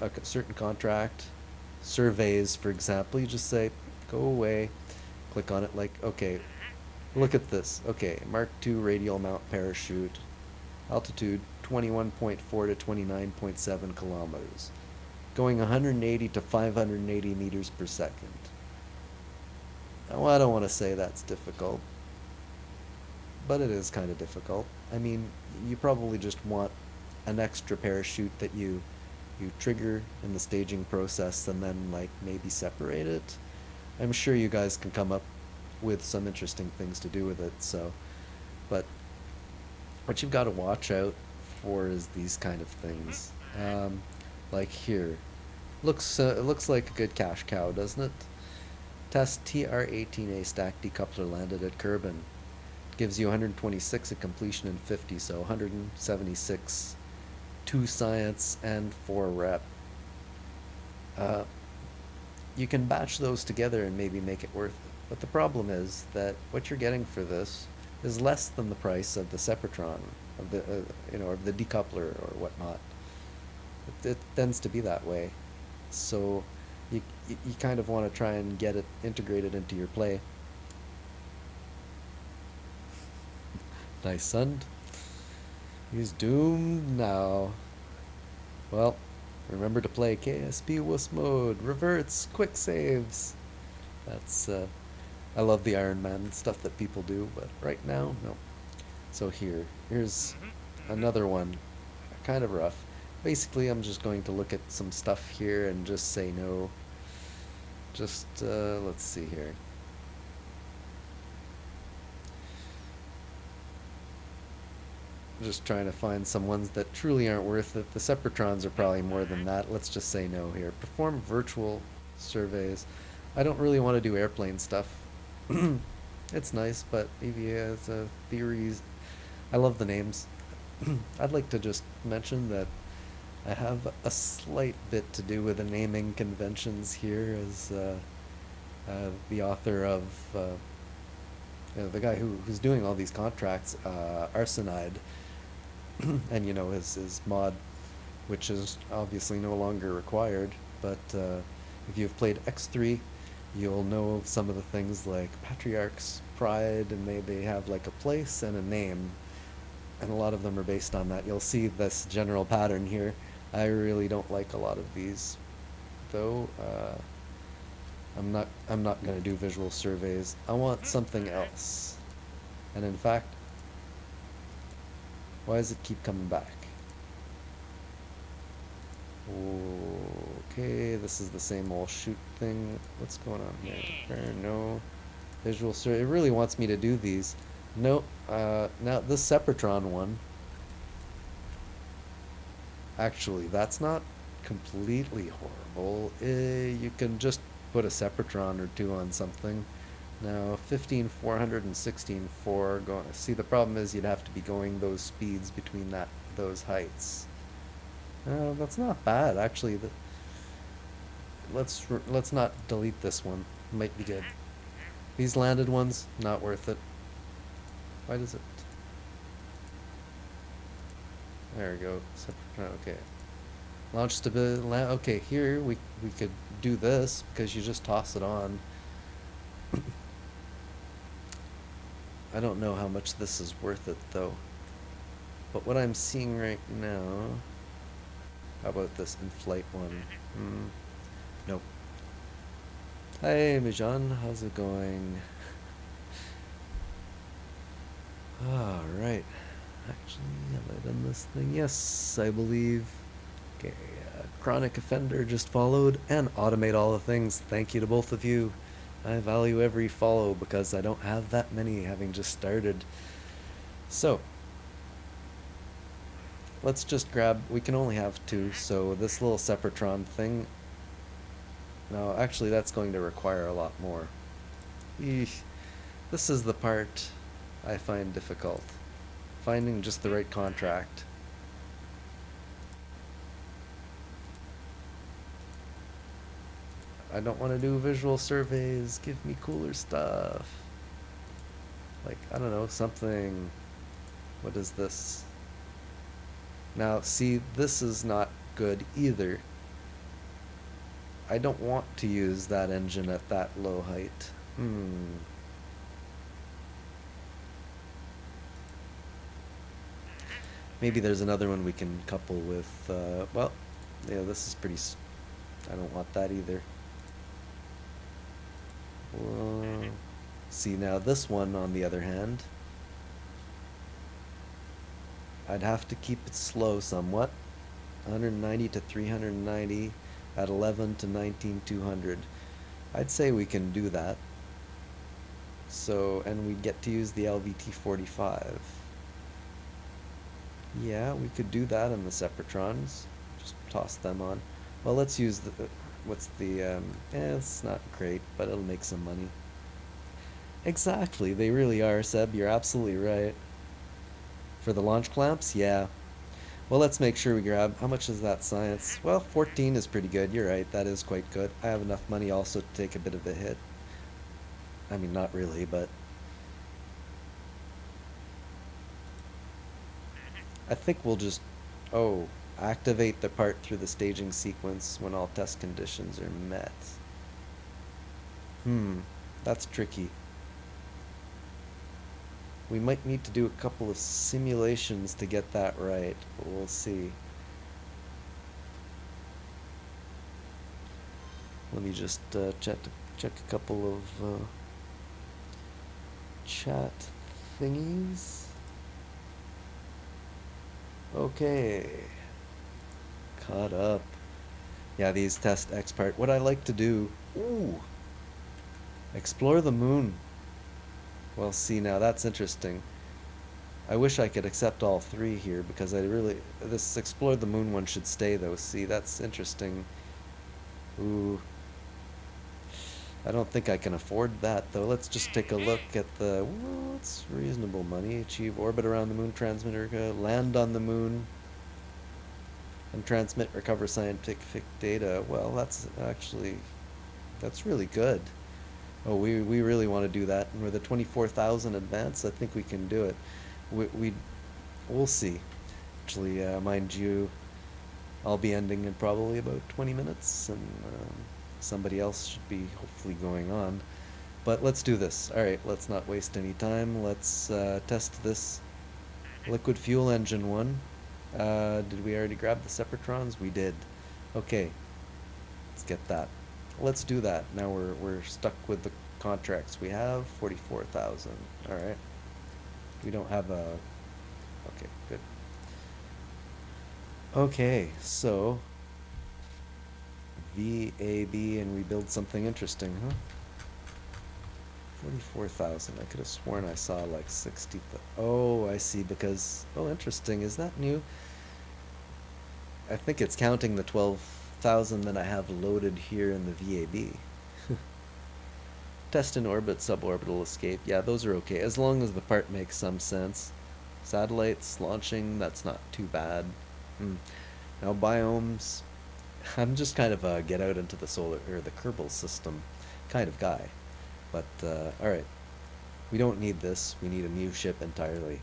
Speaker 1: a certain contract, surveys, for example, you just say, go away, click on it, like, okay, look at this. Okay, Mark II radial mount parachute, altitude 21.4 to 29.7 kilometers, going 180 to 580 meters per second. Now, I don't want to say that's difficult, but it is kind of difficult. I mean, you probably just want an extra parachute that you trigger in the staging process, and then like maybe separate it. I'm sure you guys can come up with some interesting things to do with it. So, but what you've got to watch out for is these kind of things. Like here, looks like a good cash cow, doesn't it? Test TR-18A stack decoupler landed at Kerbin. Gives you 126 at completion and 50, so 176, 2 science and 4 rep. Uh, you can batch those together and maybe make it worth it. But the problem is that what you're getting for this is less than the price of the Sepratron, of the of the decoupler or whatnot. It tends to be that way. So you kind of want to try and get it integrated into your play. Nice son. He's doomed now. Well, remember to play KSP wuss mode, reverts, quick saves. That's I love the Iron Man stuff that people do, but right now, no. So here's another one, kind of rough. Basically, I'm just going to look at some stuff here and just say no. Just let's see here. Just trying to find some ones that truly aren't worth it. The Separatrons are probably more than that. Let's just say no here. Perform virtual surveys. I don't really want to do airplane stuff. It's nice, but EVA is theories. I love the names. I'd like to just mention that I have a slight bit to do with the naming conventions here as the author of the guy who's doing all these contracts, Arsenide, and his mod, which is obviously no longer required. But if you've played X3, you'll know of some of the things like Patriarch's Pride, and they have like a place and a name, and a lot of them are based on that. You'll see this general pattern here. I really don't like a lot of these, though. I'm not gonna do visual surveys. I want something else. And in fact, why does it keep coming back? Okay, this is the same old shoot thing. What's going on here? No. Visual survey. It really wants me to do these. No, now this Sepratron one. Actually, that's not completely horrible. You can just put a Sepratron or two on something. Now, 15,400 and 16,400. See, the problem is you'd have to be going those speeds between those heights. That's not bad, actually. Let's not delete this one. Might be good. These landed ones, not worth it. Why does it? There we go. Okay. Launch stability. Okay, here we could do this because you just toss it on. I don't know how much this is worth it though. But what I'm seeing right now. How about this in-flight one? Nope. Hey, Mijan, how's it going? Alright. Actually, have I done this thing? Yes, I believe. Okay, Chronic Offender just followed, and automate all the things. Thank you to both of you. I value every follow because I don't have that many, having just started. So, let's just grab, we can only have two, so this little Sepratron thing, no, actually that's going to require a lot more. Eesh. This is the part I find difficult. Finding just the right contract. I don't want to do visual surveys. Give me cooler stuff. Like, I don't know, something. What is this? Now, see, this is not good either. I don't want to use that engine at that low height. Maybe there's another one we can couple with, well, yeah, this is pretty, I don't want that either. See, now this one, on the other hand, I'd have to keep it slow somewhat. 190 to 390 at 11 to 19,200. I'd say we can do that. So, and we get to use the LVT-45. Yeah, we could do that in the Separatrons. Just toss them on. Well, let's use the, what's the, it's not great, but it'll make some money. Exactly, they really are, Seb, you're absolutely right. For the launch clamps, yeah. Well, let's make sure we grab, how much is that science? Well, 14 is pretty good. You're right. That is quite good. I have enough money also to take a bit of a hit. I mean, not really, but I think we'll just, oh, activate the part through the staging sequence when all test conditions are met. That's tricky. We might need to do a couple of simulations to get that right, but we'll see. Let me just check a couple of chat thingies. Okay, caught up. Yeah, these test X part. What I like to do, ooh, explore the moon. Well, see, now that's interesting. I wish I could accept all three here because I really, this explore the moon one should stay though. See, that's interesting. Ooh, I don't think I can afford that though. Let's just take a look at the, well, it's reasonable money. Achieve orbit around the moon, transmitter, land on the moon, and transmit, recover scientific data. Well, that's actually, that's really good. Oh, we really want to do that. And with a 24,000 advance, I think we can do it. We'll see. Actually, mind you, I'll be ending in probably about 20 minutes, and somebody else should be hopefully going on. But let's do this. Alright, let's not waste any time. Let's test this liquid fuel engine one. Did we already grab the Separatrons? We did. Okay, let's get that. Let's do that. Now we're stuck with the contracts we have. 44,000. Alright. We don't have a... Okay, good. Okay, so VAB, and we build something interesting, huh? 44,000. I could have sworn I saw like 60. Oh, I see, because... Oh, interesting. Is that new? I think it's counting the 12,000 that I have loaded here in the VAB. Test in orbit, suborbital escape. Yeah, those are okay, as long as the part makes some sense. Satellites launching, that's not too bad. Now biomes, I'm just kind of a get out into the solar or the Kerbal system kind of guy. But alright, we don't need this. We need a new ship entirely.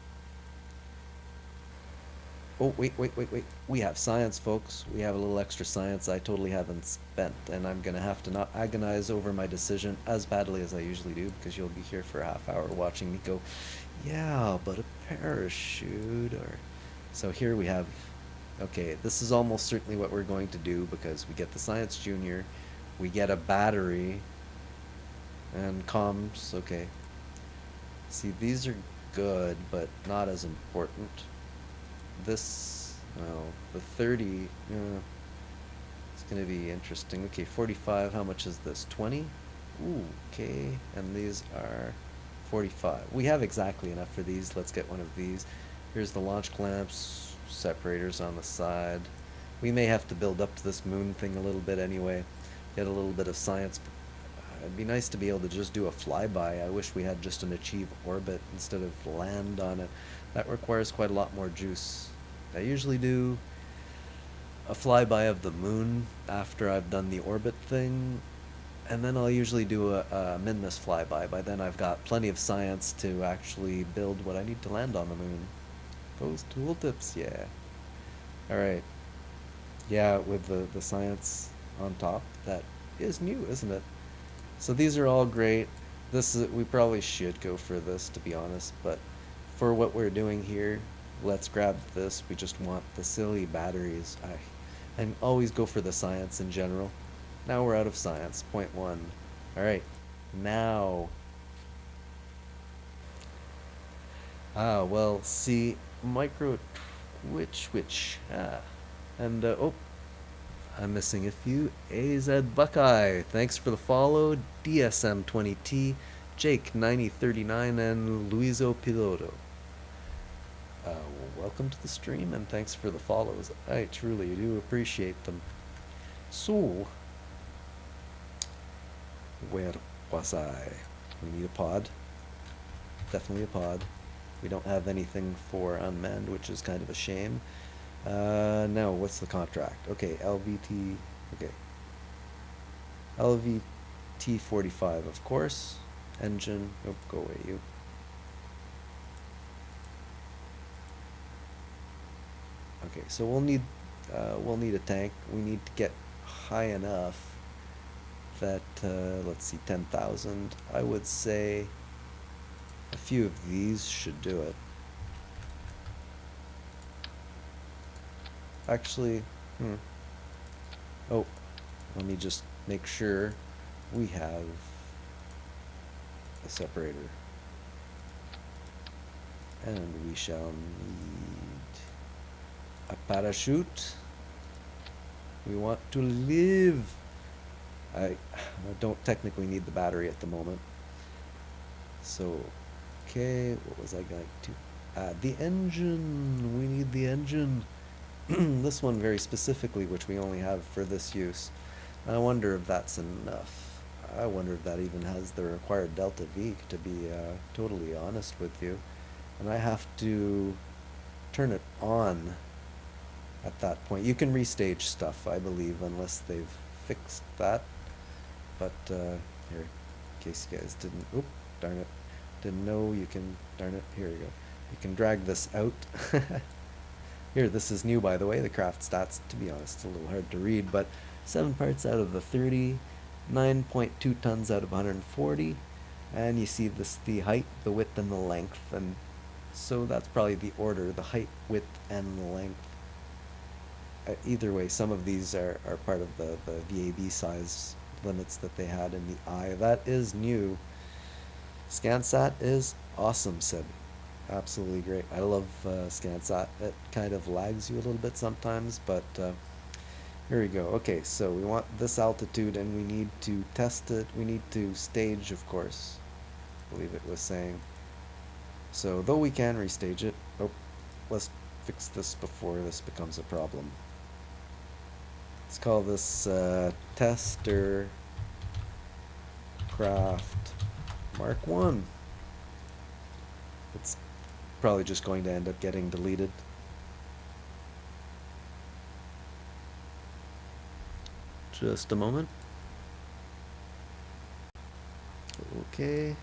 Speaker 1: Oh, wait. We have science, folks. We have a little extra science I totally haven't spent, and I'm gonna have to not agonize over my decision as badly as I usually do, because you'll be here for a half hour watching me go, yeah, but a parachute, or... So here we have... Okay, this is almost certainly what we're going to do, because we get the Science Junior, we get a battery, and comms, okay. See, these are good, but not as important. This, well, the 30, it's going to be interesting. Okay, 45, how much is this? 20? Ooh, okay, and these are 45. We have exactly enough for these. Let's get one of these. Here's the launch clamps, separators on the side. We may have to build up to this moon thing a little bit anyway, get a little bit of science. It'd be nice to be able to just do a flyby. I wish we had just an achieve orbit instead of land on it. That requires quite a lot more juice. I usually do a flyby of the moon after I've done the orbit thing, and then I'll usually do a min-miss flyby. By then I've got plenty of science to actually build what I need to land on the moon. Those tooltips, yeah. Alright. Yeah, with the science on top, that is new, isn't it? So these are all great. This is, we probably should go for this, to be honest, but for what we're doing here, let's grab this. We just want the silly batteries. And always go for the science in general. Now we're out of science. Point one. Alright. Now. Ah, well, see, micro twitch. And, oh, I'm missing a few. AZ Buckeye, thanks for the follow. DSM20T, Jake9039, and Luiso Piloto. Welcome to the stream, and thanks for the follows. I truly do appreciate them. So, where was I? We need a pod. Definitely a pod. We don't have anything for unmanned, which is kind of a shame. No, what's the contract? Okay, LVT. Okay, LVT 45, of course. Engine. Nope, go away, you. Okay, so we'll need a tank. We need to get high enough that let's see, 10,000. I would say a few of these should do it. Actually, oh, let me just make sure we have a separator. And we shall need a parachute. We want to live. I don't technically need the battery at the moment. So, okay, what was I going to add? The engine. We need the engine. This one very specifically, which we only have for this use. I wonder if that's enough. I wonder if that even has the required delta V, to be totally honest with you. And I have to turn it on at that point. You can restage stuff, I believe, unless they've fixed that. But here, in case you guys didn't, oop, darn it, didn't know, you can, darn it, here you go. You can drag this out. Here, this is new, by the way, the craft stats. To be honest, it's a little hard to read, but 7 parts out of the 30, 9.2 tons out of 140, and you see this, the height, the width, and the length, and so that's probably the order, the height, width, and the length. Either way, some of these are part of the VAB size limits that they had in the eye. That is new. ScanSat is awesome, Sid. Absolutely great. I love ScanSat. It kind of lags you a little bit sometimes, but here we go. Okay, so we want this altitude and we need to test it. We need to stage, of course. I believe it was saying. So, though we can restage it, oh, let's fix this before this becomes a problem. Let's call this Tester Craft Mark 1. It's probably just going to end up getting deleted. Just a moment. Okay.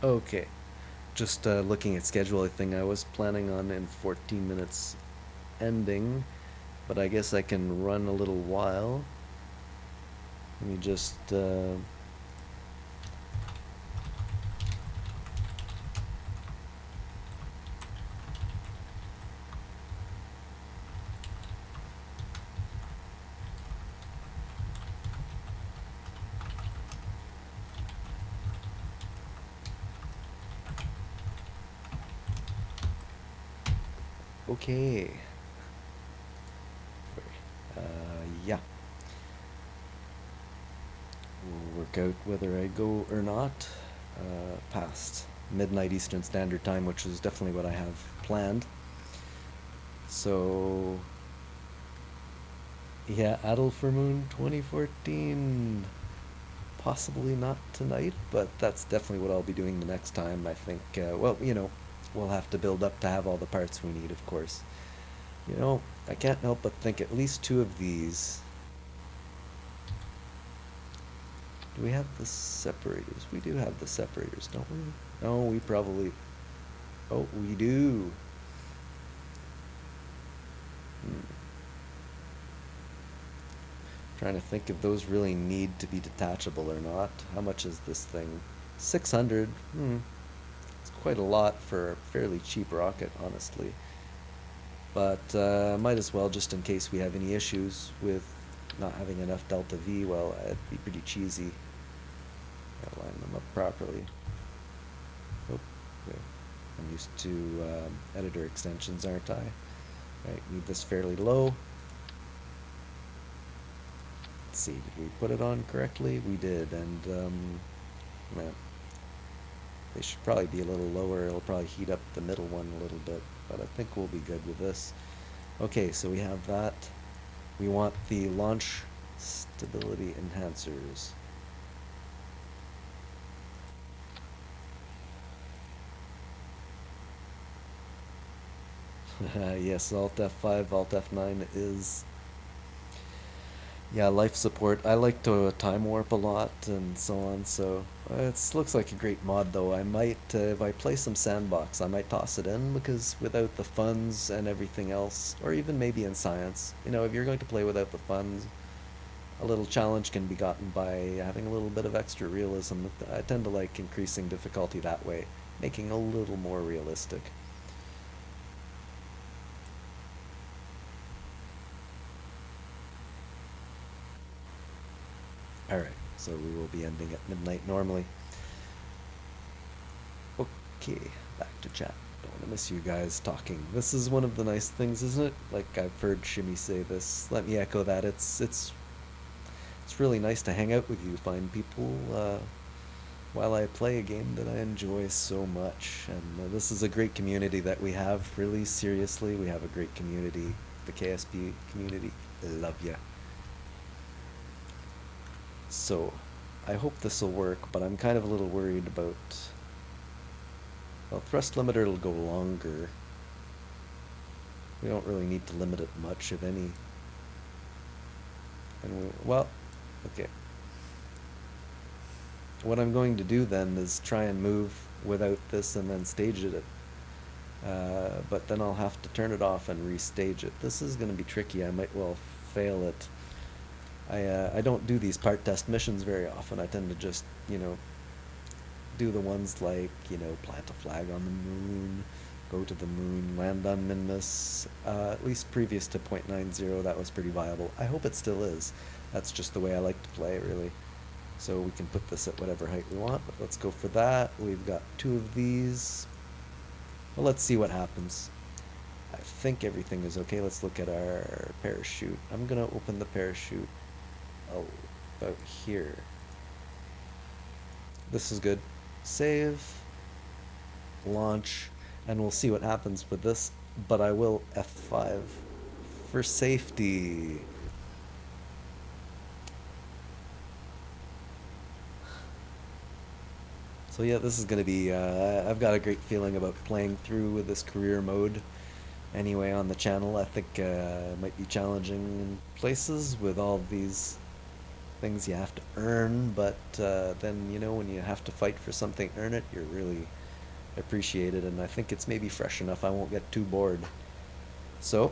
Speaker 1: Okay. Just looking at scheduling, I was planning on in 14 minutes ending, but I guess I can run a little while. Let me just okay. Yeah. We'll work out whether I go or not past midnight Eastern Standard Time, which is definitely what I have planned. So, yeah, Adelphi Moon 2014. Possibly not tonight, but that's definitely what I'll be doing the next time. I think, well, we'll have to build up to have all the parts we need, of course. I can't help but think at least 2 of these. Do we have the separators? We do have the separators, don't we? No, we probably... Oh, we do. Trying to think if those really need to be detachable or not. How much is this thing? 600. It's quite a lot for a fairly cheap rocket, honestly. But might as well, just in case we have any issues with not having enough delta V. Well, it'd be pretty cheesy. Gotta line them up properly. Oh, okay. I'm used to editor extensions, aren't I? Right, need this fairly low. Let's see, did we put it on correctly? We did, and man, they should probably be a little lower. It'll probably heat up the middle one a little bit, but I think we'll be good with this. Okay, so we have that. We want the launch stability enhancers. Yes, Alt F5, Alt F9 is, yeah, life support. I like to time warp a lot and so on, so it looks like a great mod though. I might, if I play some sandbox, I might toss it in because without the funds and everything else, or even maybe in science, you know, if you're going to play without the funds, a little challenge can be gotten by having a little bit of extra realism. I tend to like increasing difficulty that way, making a little more realistic. Alright, so we will be ending at midnight normally. Okay, back to chat. Don't want to miss you guys talking. This is one of the nice things, isn't it? Like I've heard Shimmy say this. Let me echo that. It's really nice to hang out with you, find people while I play a game that I enjoy so much. And this is a great community that we have. Really, seriously, we have a great community. The KSP community. Love ya. So, I hope this will work, but I'm kind of a little worried about. Well, thrust limiter will go longer. We don't really need to limit it much, if any. And well, okay. What I'm going to do then is try and move without this and then stage it. But then I'll have to turn it off and restage it. This is going to be tricky. I might well fail it. I don't do these part test missions very often. I tend to just, you know, do the ones like, you know, plant a flag on the moon, go to the moon, land on Minmus. At least previous to 0.90, that was pretty viable. I hope it still is. That's just the way I like to play, really. So we can put this at whatever height we want, but let's go for that. We've got 2 of these. Well, let's see what happens. I think everything is okay. Let's look at our parachute. I'm gonna open the parachute about here. This is good. Save, launch, and we'll see what happens with this, but I will F5 for safety. So yeah, this is going to be, I've got a great feeling about playing through with this career mode anyway on the channel. I think it might be challenging in places with all these things you have to earn, but then, you know, when you have to fight for something, earn it, you're really appreciated, and I think it's maybe fresh enough I won't get too bored. So,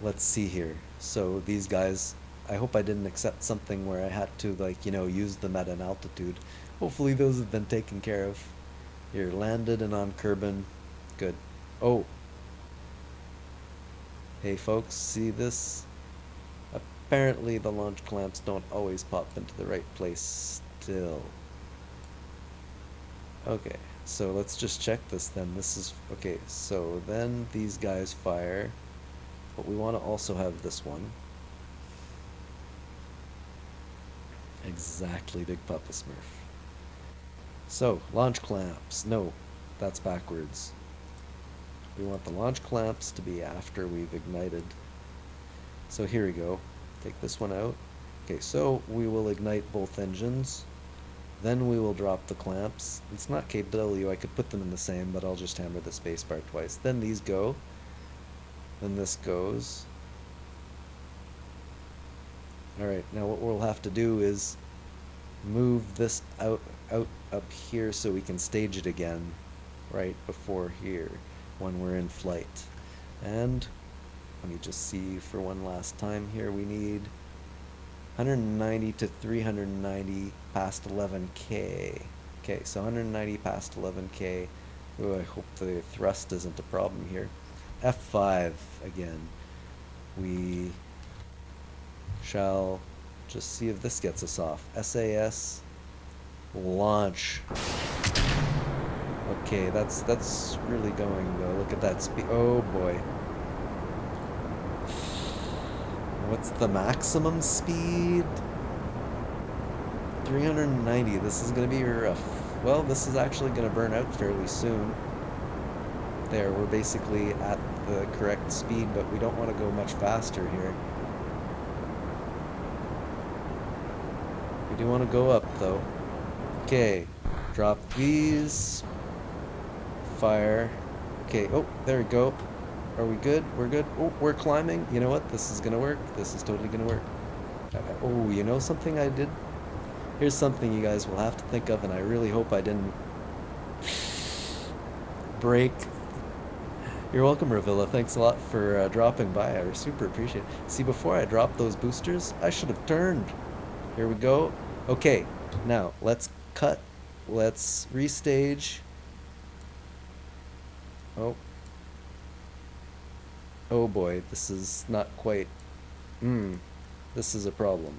Speaker 1: let's see here. So these guys, I hope I didn't accept something where I had to, like, you know, use them at an altitude. Hopefully those have been taken care of. Here, landed and on Kerbin. Good. Oh. Hey folks, see this? Apparently the launch clamps don't always pop into the right place still. Okay, so let's just check this then. This is, okay, so then these guys fire, but we want to also have this one. Exactly, Big Papa Smurf. So, launch clamps. No, that's backwards. We want the launch clamps to be after we've ignited. So here we go. Take this one out. Okay, so we will ignite both engines. Then we will drop the clamps. It's not KW, I could put them in the same, but I'll just hammer the spacebar twice. Then these go. Then this goes. Alright, now what we'll have to do is move this out up here so we can stage it again right before here when we're in flight. And let me just see for one last time here, we need 190 to 390 past 11k. Okay, so 190 past 11k. Ooh, I hope the thrust isn't a problem here. F5 again. We shall just see if this gets us off. SAS launch. Okay, that's really going though. Look at that speed. Oh boy. What's the maximum speed? 390. This is gonna be rough. Well, this is actually gonna burn out fairly soon. There, we're basically at the correct speed, but we don't want to go much faster here. We do want to go up though. Okay, drop these. Fire. Okay, oh, there we go. Are we good? We're good. Oh, we're climbing. You know what? This is gonna work. This is totally gonna work. Oh, you know something I did? Here's something you guys will have to think of, and I really hope I didn't break. You're welcome, Ravilla. Thanks a lot for dropping by. I super appreciate it. See, before I dropped those boosters, I should have turned. Here we go. Okay, now let's cut. Let's restage. Oh. Oh boy, this is not quite. This is a problem.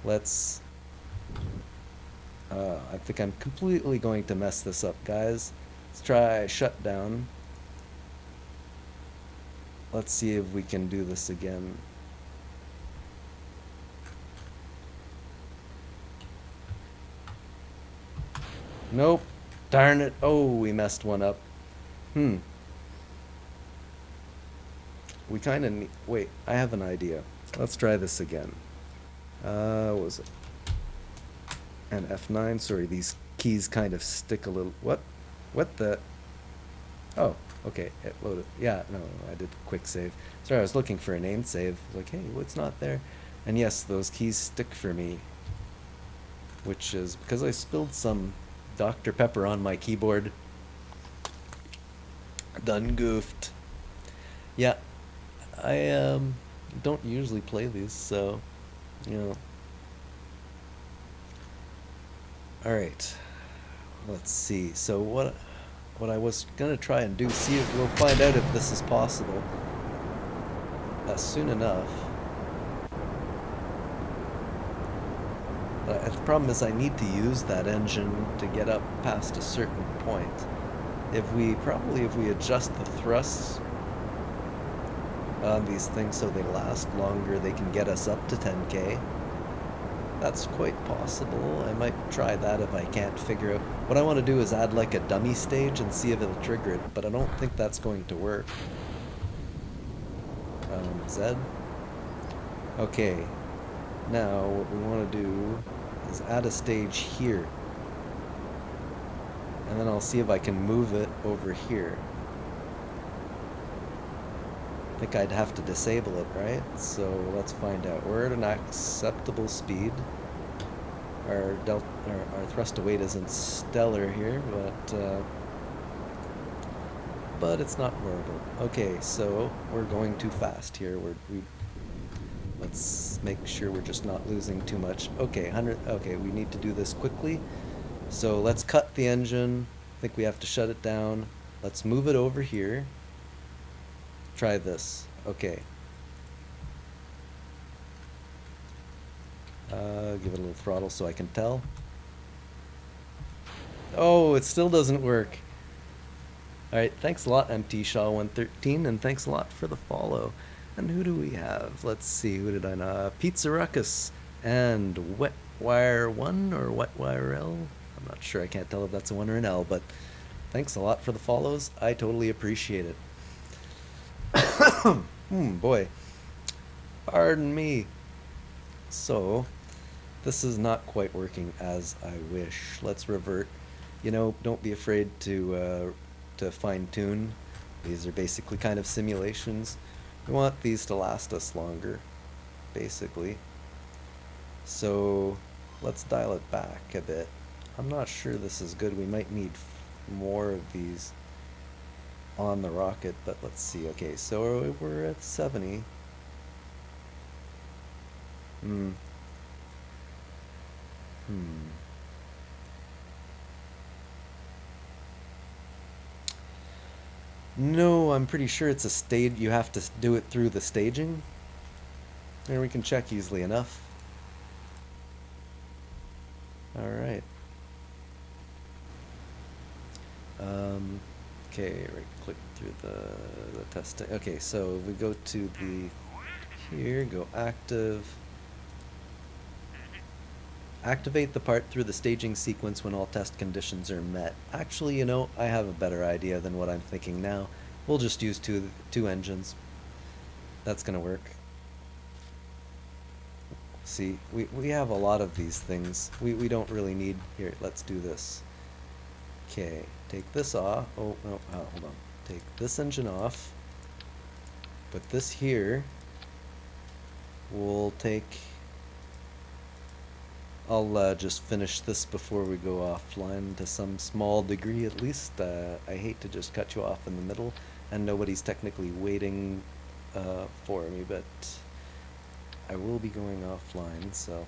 Speaker 1: Let's. I think I'm completely going to mess this up, guys. Let's try shutdown. Let's see if we can do this again. Nope. Darn it. Oh, we messed one up. We kind of need... Wait, I have an idea. Let's try this again. What was it? And F9. Sorry, these keys kind of stick a little... What? What the... Oh, okay. It loaded. Yeah, no, I did quick save. Sorry, I was looking for a named save. I was like, hey, what's not there? And yes, those keys stick for me. Which is because I spilled some Dr. Pepper on my keyboard. Done goofed. Yeah, I don't usually play these, so, you know. Alright, let's see. So what I was gonna try and do, see if we'll find out if this is possible soon enough. The problem is I need to use that engine to get up past a certain point. If we adjust the thrusts on these things so they last longer, they can get us up to 10k. That's quite possible. I might try that if I can't figure out. What I want to do is add like a dummy stage and see if it'll trigger it, but I don't think that's going to work. Z. Okay. Now what we want to do is add a stage here. And then I'll see if I can move it over here. I think I'd have to disable it, right? So let's find out. We're at an acceptable speed. Our thrust to weight isn't stellar here, but it's not horrible. Okay, so we're going too fast here. Let's make sure we're just not losing too much. Okay, 100. Okay, we need to do this quickly. So let's cut the engine. I think we have to shut it down. Let's move it over here. Try this. Okay. Give it a little throttle so I can tell. Oh, it still doesn't work. Alright, thanks a lot, MT Shaw 113, and thanks a lot for the follow. And who do we have? Let's see, who did I know? Pizza Ruckus and Wetwire 1 or Wetwire L? I'm not sure, I can't tell if that's a 1 or an L, but thanks a lot for the follows. I totally appreciate it. Boy. Pardon me. So, this is not quite working as I wish. Let's revert. You know, don't be afraid to fine-tune. These are basically kind of simulations. We want these to last us longer, basically. So, let's dial it back a bit. I'm not sure this is good. We might need more of these on the rocket, but let's see. Okay, so we're at 70. No, I'm pretty sure it's a stage. You have to do it through the staging. And we can check easily enough. Alright. Okay, right click through the testing. Okay, so we go to the here, go active. Activate the part through the staging sequence when all test conditions are met. Actually, you know, I have a better idea than what I'm thinking now. We'll just use two engines. That's gonna work. See, we have a lot of these things. We don't really need... Here, let's do this. Okay, take this off. Oh, no, hold on. Take this engine off. Put this here. We'll take... I'll just finish this before we go offline to some small degree at least. I hate to just cut you off in the middle, and nobody's technically waiting for me, but I will be going offline, so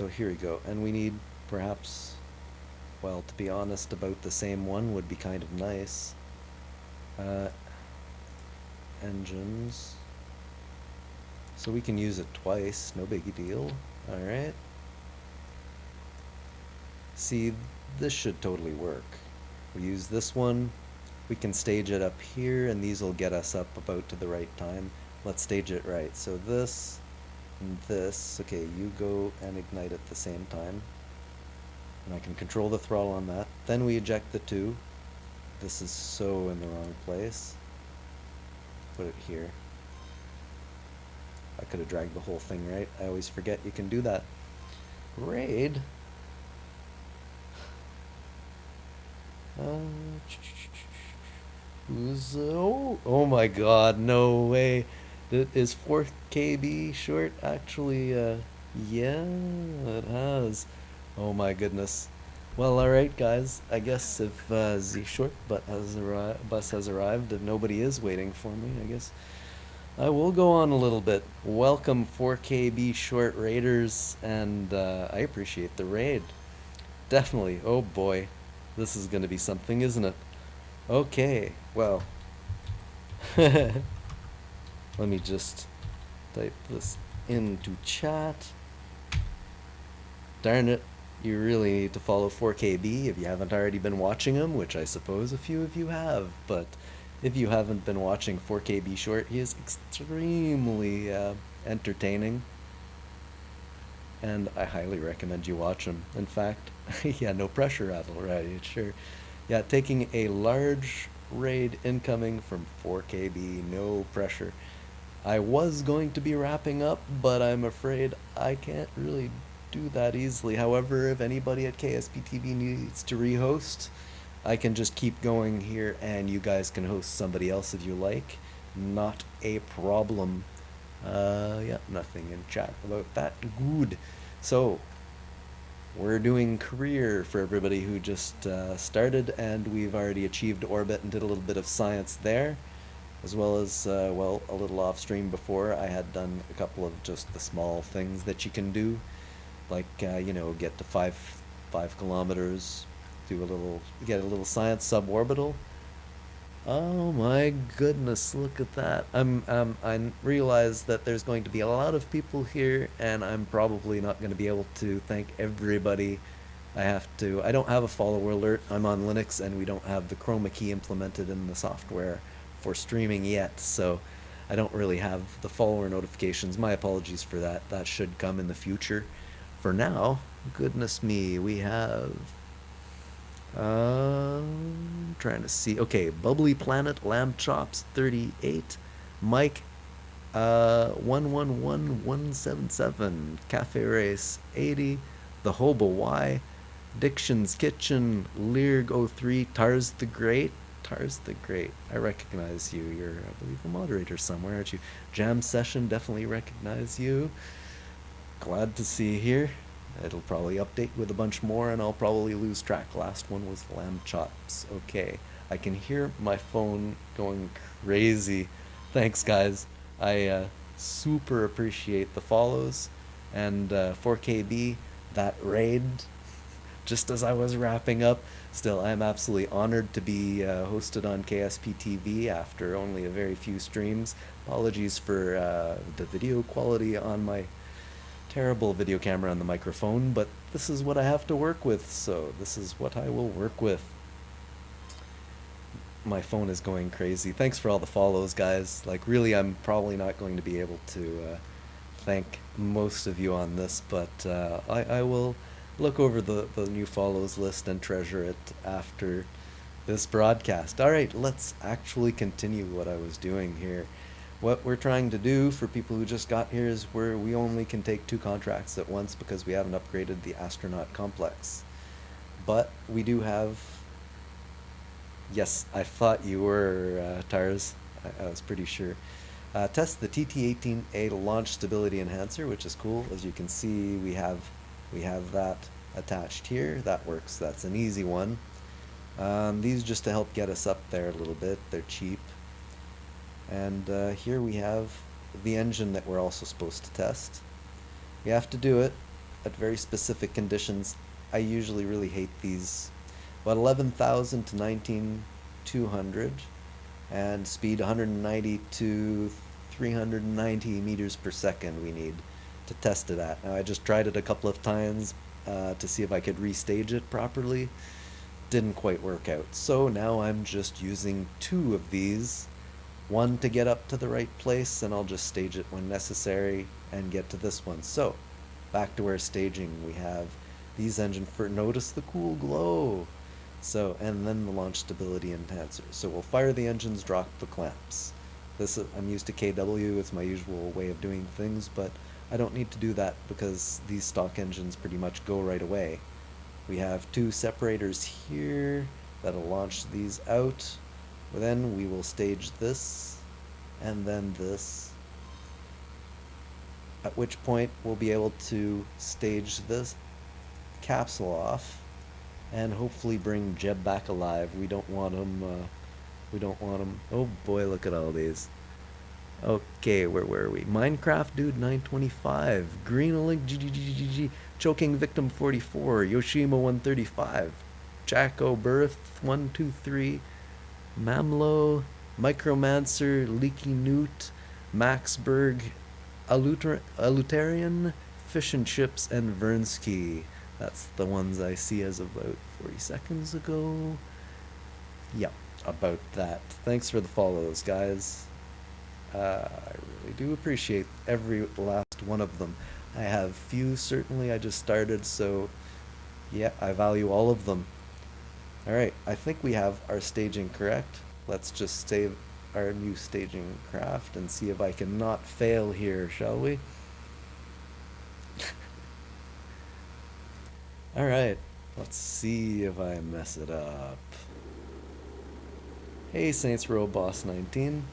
Speaker 1: here we go. And we need perhaps, well, to be honest, about the same one would be kind of nice. Engines. So we can use it twice, no big deal. Alright. See, this should totally work. We use this one, we can stage it up here, and these will get us up about to the right time. Let's stage it right. So this and this, okay, you go and ignite at the same time. And I can control the throttle on that. Then we eject the two. This is so in the wrong place. Put it here. I could have dragged the whole thing right. I always forget you can do that. Raid? Who's oh my god, no way. Is 4KB short actually yeah, it has. Oh my goodness. Well, alright guys, I guess if the short bus has arrived and nobody is waiting for me, I guess I will go on a little bit. Welcome 4KB short raiders, and I appreciate the raid. Definitely. Oh boy. This is going to be something, isn't it? Okay, well. Let me just type this into chat. Darn it, you really need to follow 4KB if you haven't already been watching him, which I suppose a few of you have, but if you haven't been watching 4KB Short, he is extremely entertaining, and I highly recommend you watch him. In fact, yeah, no pressure at all, right? Sure. Yeah, taking a large raid incoming from 4KB, no pressure. I was going to be wrapping up, but I'm afraid I can't really do that easily. However, if anybody at KSP TV needs to rehost, I can just keep going here and you guys can host somebody else if you like. Not a problem. Yeah, nothing in chat about that. Good. So, we're doing career for everybody who just started, and we've already achieved orbit and did a little bit of science there, as well as, well, a little off stream before. I had done a couple of just the small things that you can do, like, you know, get to 5 kilometers, get a little science suborbital. Oh my goodness, look at that. I realize that there's going to be a lot of people here, and I'm probably not going to be able to thank everybody. I don't have a follower alert. I'm on Linux, and we don't have the chroma key implemented in the software for streaming yet, so I don't really have the follower notifications. My apologies for that. That should come in the future. For now, goodness me, we have... trying to see. Okay, Bubbly Planet, Lamb Chops 38, Mike 111177, Cafe Race 80, The Hobo Y, Diction's Kitchen, Learg 03, Tars the Great. Tars the Great, I recognize you. You're, I believe, a moderator somewhere, aren't you? Jam Session, definitely recognize you. Glad to see you here. It'll probably update with a bunch more, and I'll probably lose track. Last one was Lamb Chops. Okay, I can hear my phone going crazy. Thanks, guys. I super appreciate the follows, and 4KB, that raid, just as I was wrapping up. Still, I'm absolutely honored to be hosted on KSP TV after only a very few streams. Apologies for the video quality on my terrible video camera and the microphone, but this is what I have to work with, so this is what I will work with. My phone is going crazy. Thanks for all the follows, guys. Like, really, I'm probably not going to be able to thank most of you on this, but I will look over the new follows list and treasure it after this broadcast. All right, let's actually continue what I was doing here. What we're trying to do for people who just got here is we only can take 2 contracts at once because we haven't upgraded the astronaut complex. But we do have. Yes, I thought you were, Tars. I was pretty sure. Test the TT-18A launch stability enhancer, which is cool. As you can see, we have that attached here. That works. That's an easy one. These just to help get us up there a little bit. They're cheap. And here we have the engine that we're also supposed to test. We have to do it at very specific conditions. I usually really hate these. About 11,000 to 19,200 and speed 190 to 390 meters per second we need to test it at. Now I just tried it a couple of times to see if I could restage it properly. Didn't quite work out. So now I'm just using 2 of these. One to get up to the right place, and I'll just stage it when necessary and get to this one. So back to our staging. We have these engine for, notice the cool glow. So, and then the launch stability enhancer. So we'll fire the engines, drop the clamps. This is, I'm used to KW, it's my usual way of doing things, but I don't need to do that because these stock engines pretty much go right away. We have 2 separators here that'll launch these out. Then we will stage this and then this, at which point we'll be able to stage this capsule off and hopefully bring Jeb back alive. We don't want him, oh boy, look at all these. Okay, where were we? Minecraft Dude 925, Green Link GGGGG, Choking Victim 44, Yoshima 135, Jacko Birth 123, Mamlo, Micromancer, Leaky Newt, Maxberg, Alutarian, Fish and Chips, and Vernsky. That's the ones I see as of about 40 seconds ago. Yeah, about that. Thanks for the follows, guys. I really do appreciate every last one of them. I have few, certainly. I just started, so yeah, I value all of them. Alright, I think we have our staging correct. Let's just save our new staging craft and see if I can not fail here, shall we? Alright, let's see if I mess it up. Hey, Saints Row Boss 19.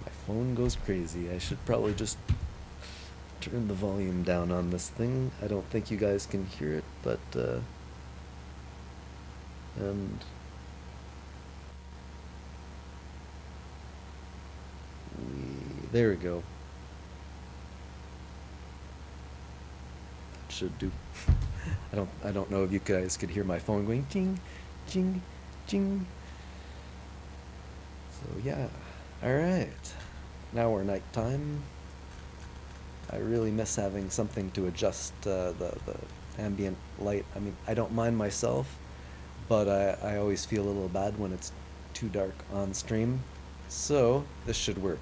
Speaker 1: My phone goes crazy. I should probably just turn the volume down on this thing. I don't think you guys can hear it, but and there we go. That should do. I don't know if you guys could hear my phone going ching, ching, ching. So yeah, all right. Now we're nighttime. I really miss having something to adjust the ambient light. I mean, I don't mind myself, but I always feel a little bad when it's too dark on stream. So this should work.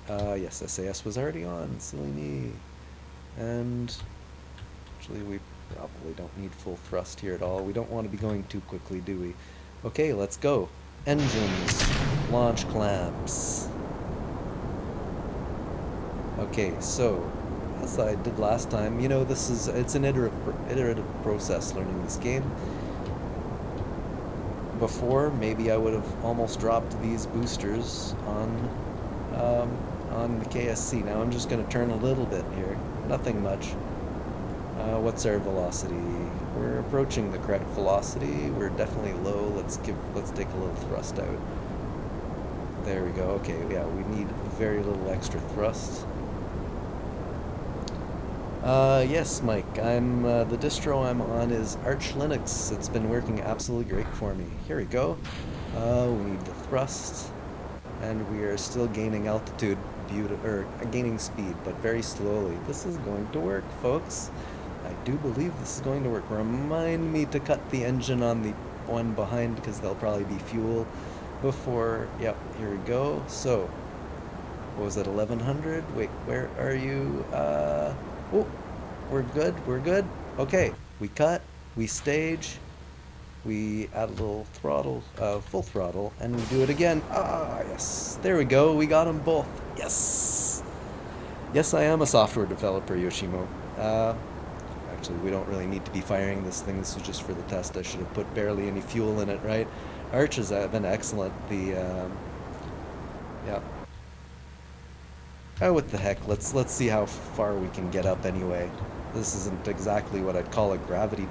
Speaker 1: Yes, SAS was already on, silly me. And actually we probably don't need full thrust here at all. We don't want to be going too quickly, do we? Okay, let's go. Engines, launch clamps. Okay, so as I did last time, you know, it's an iterative process learning this game. Before, maybe I would have almost dropped these boosters on the KSC. Now I'm just going to turn a little bit here, nothing much. What's our velocity? We're approaching the correct velocity. We're definitely low. Let's take a little thrust out. There we go. Okay, yeah, we need very little extra thrust. Yes, Mike, the distro I'm on is Arch Linux. It's been working absolutely great for me. Here we go. We need the thrust, and we are still gaining altitude, gaining speed, but very slowly. This is going to work, folks. I do believe this is going to work. Remind me to cut the engine on the one behind, because there'll probably be fuel before. Yep, here we go. So, what was it, 1100? Wait, where are you? Oh, we're good, we're good. Okay, we cut, we stage, we add a little throttle, full throttle, and we do it again. Ah, yes. There we go. We got them both. Yes. Yes, I am a software developer, Yoshimo. Uh, Actually, we don't really need to be firing this thing. This was just for the test. I should have put barely any fuel in it, right? Arch has been excellent. Yeah. Oh, what the heck? Let's see how far we can get up anyway. This isn't exactly what I'd call a gravity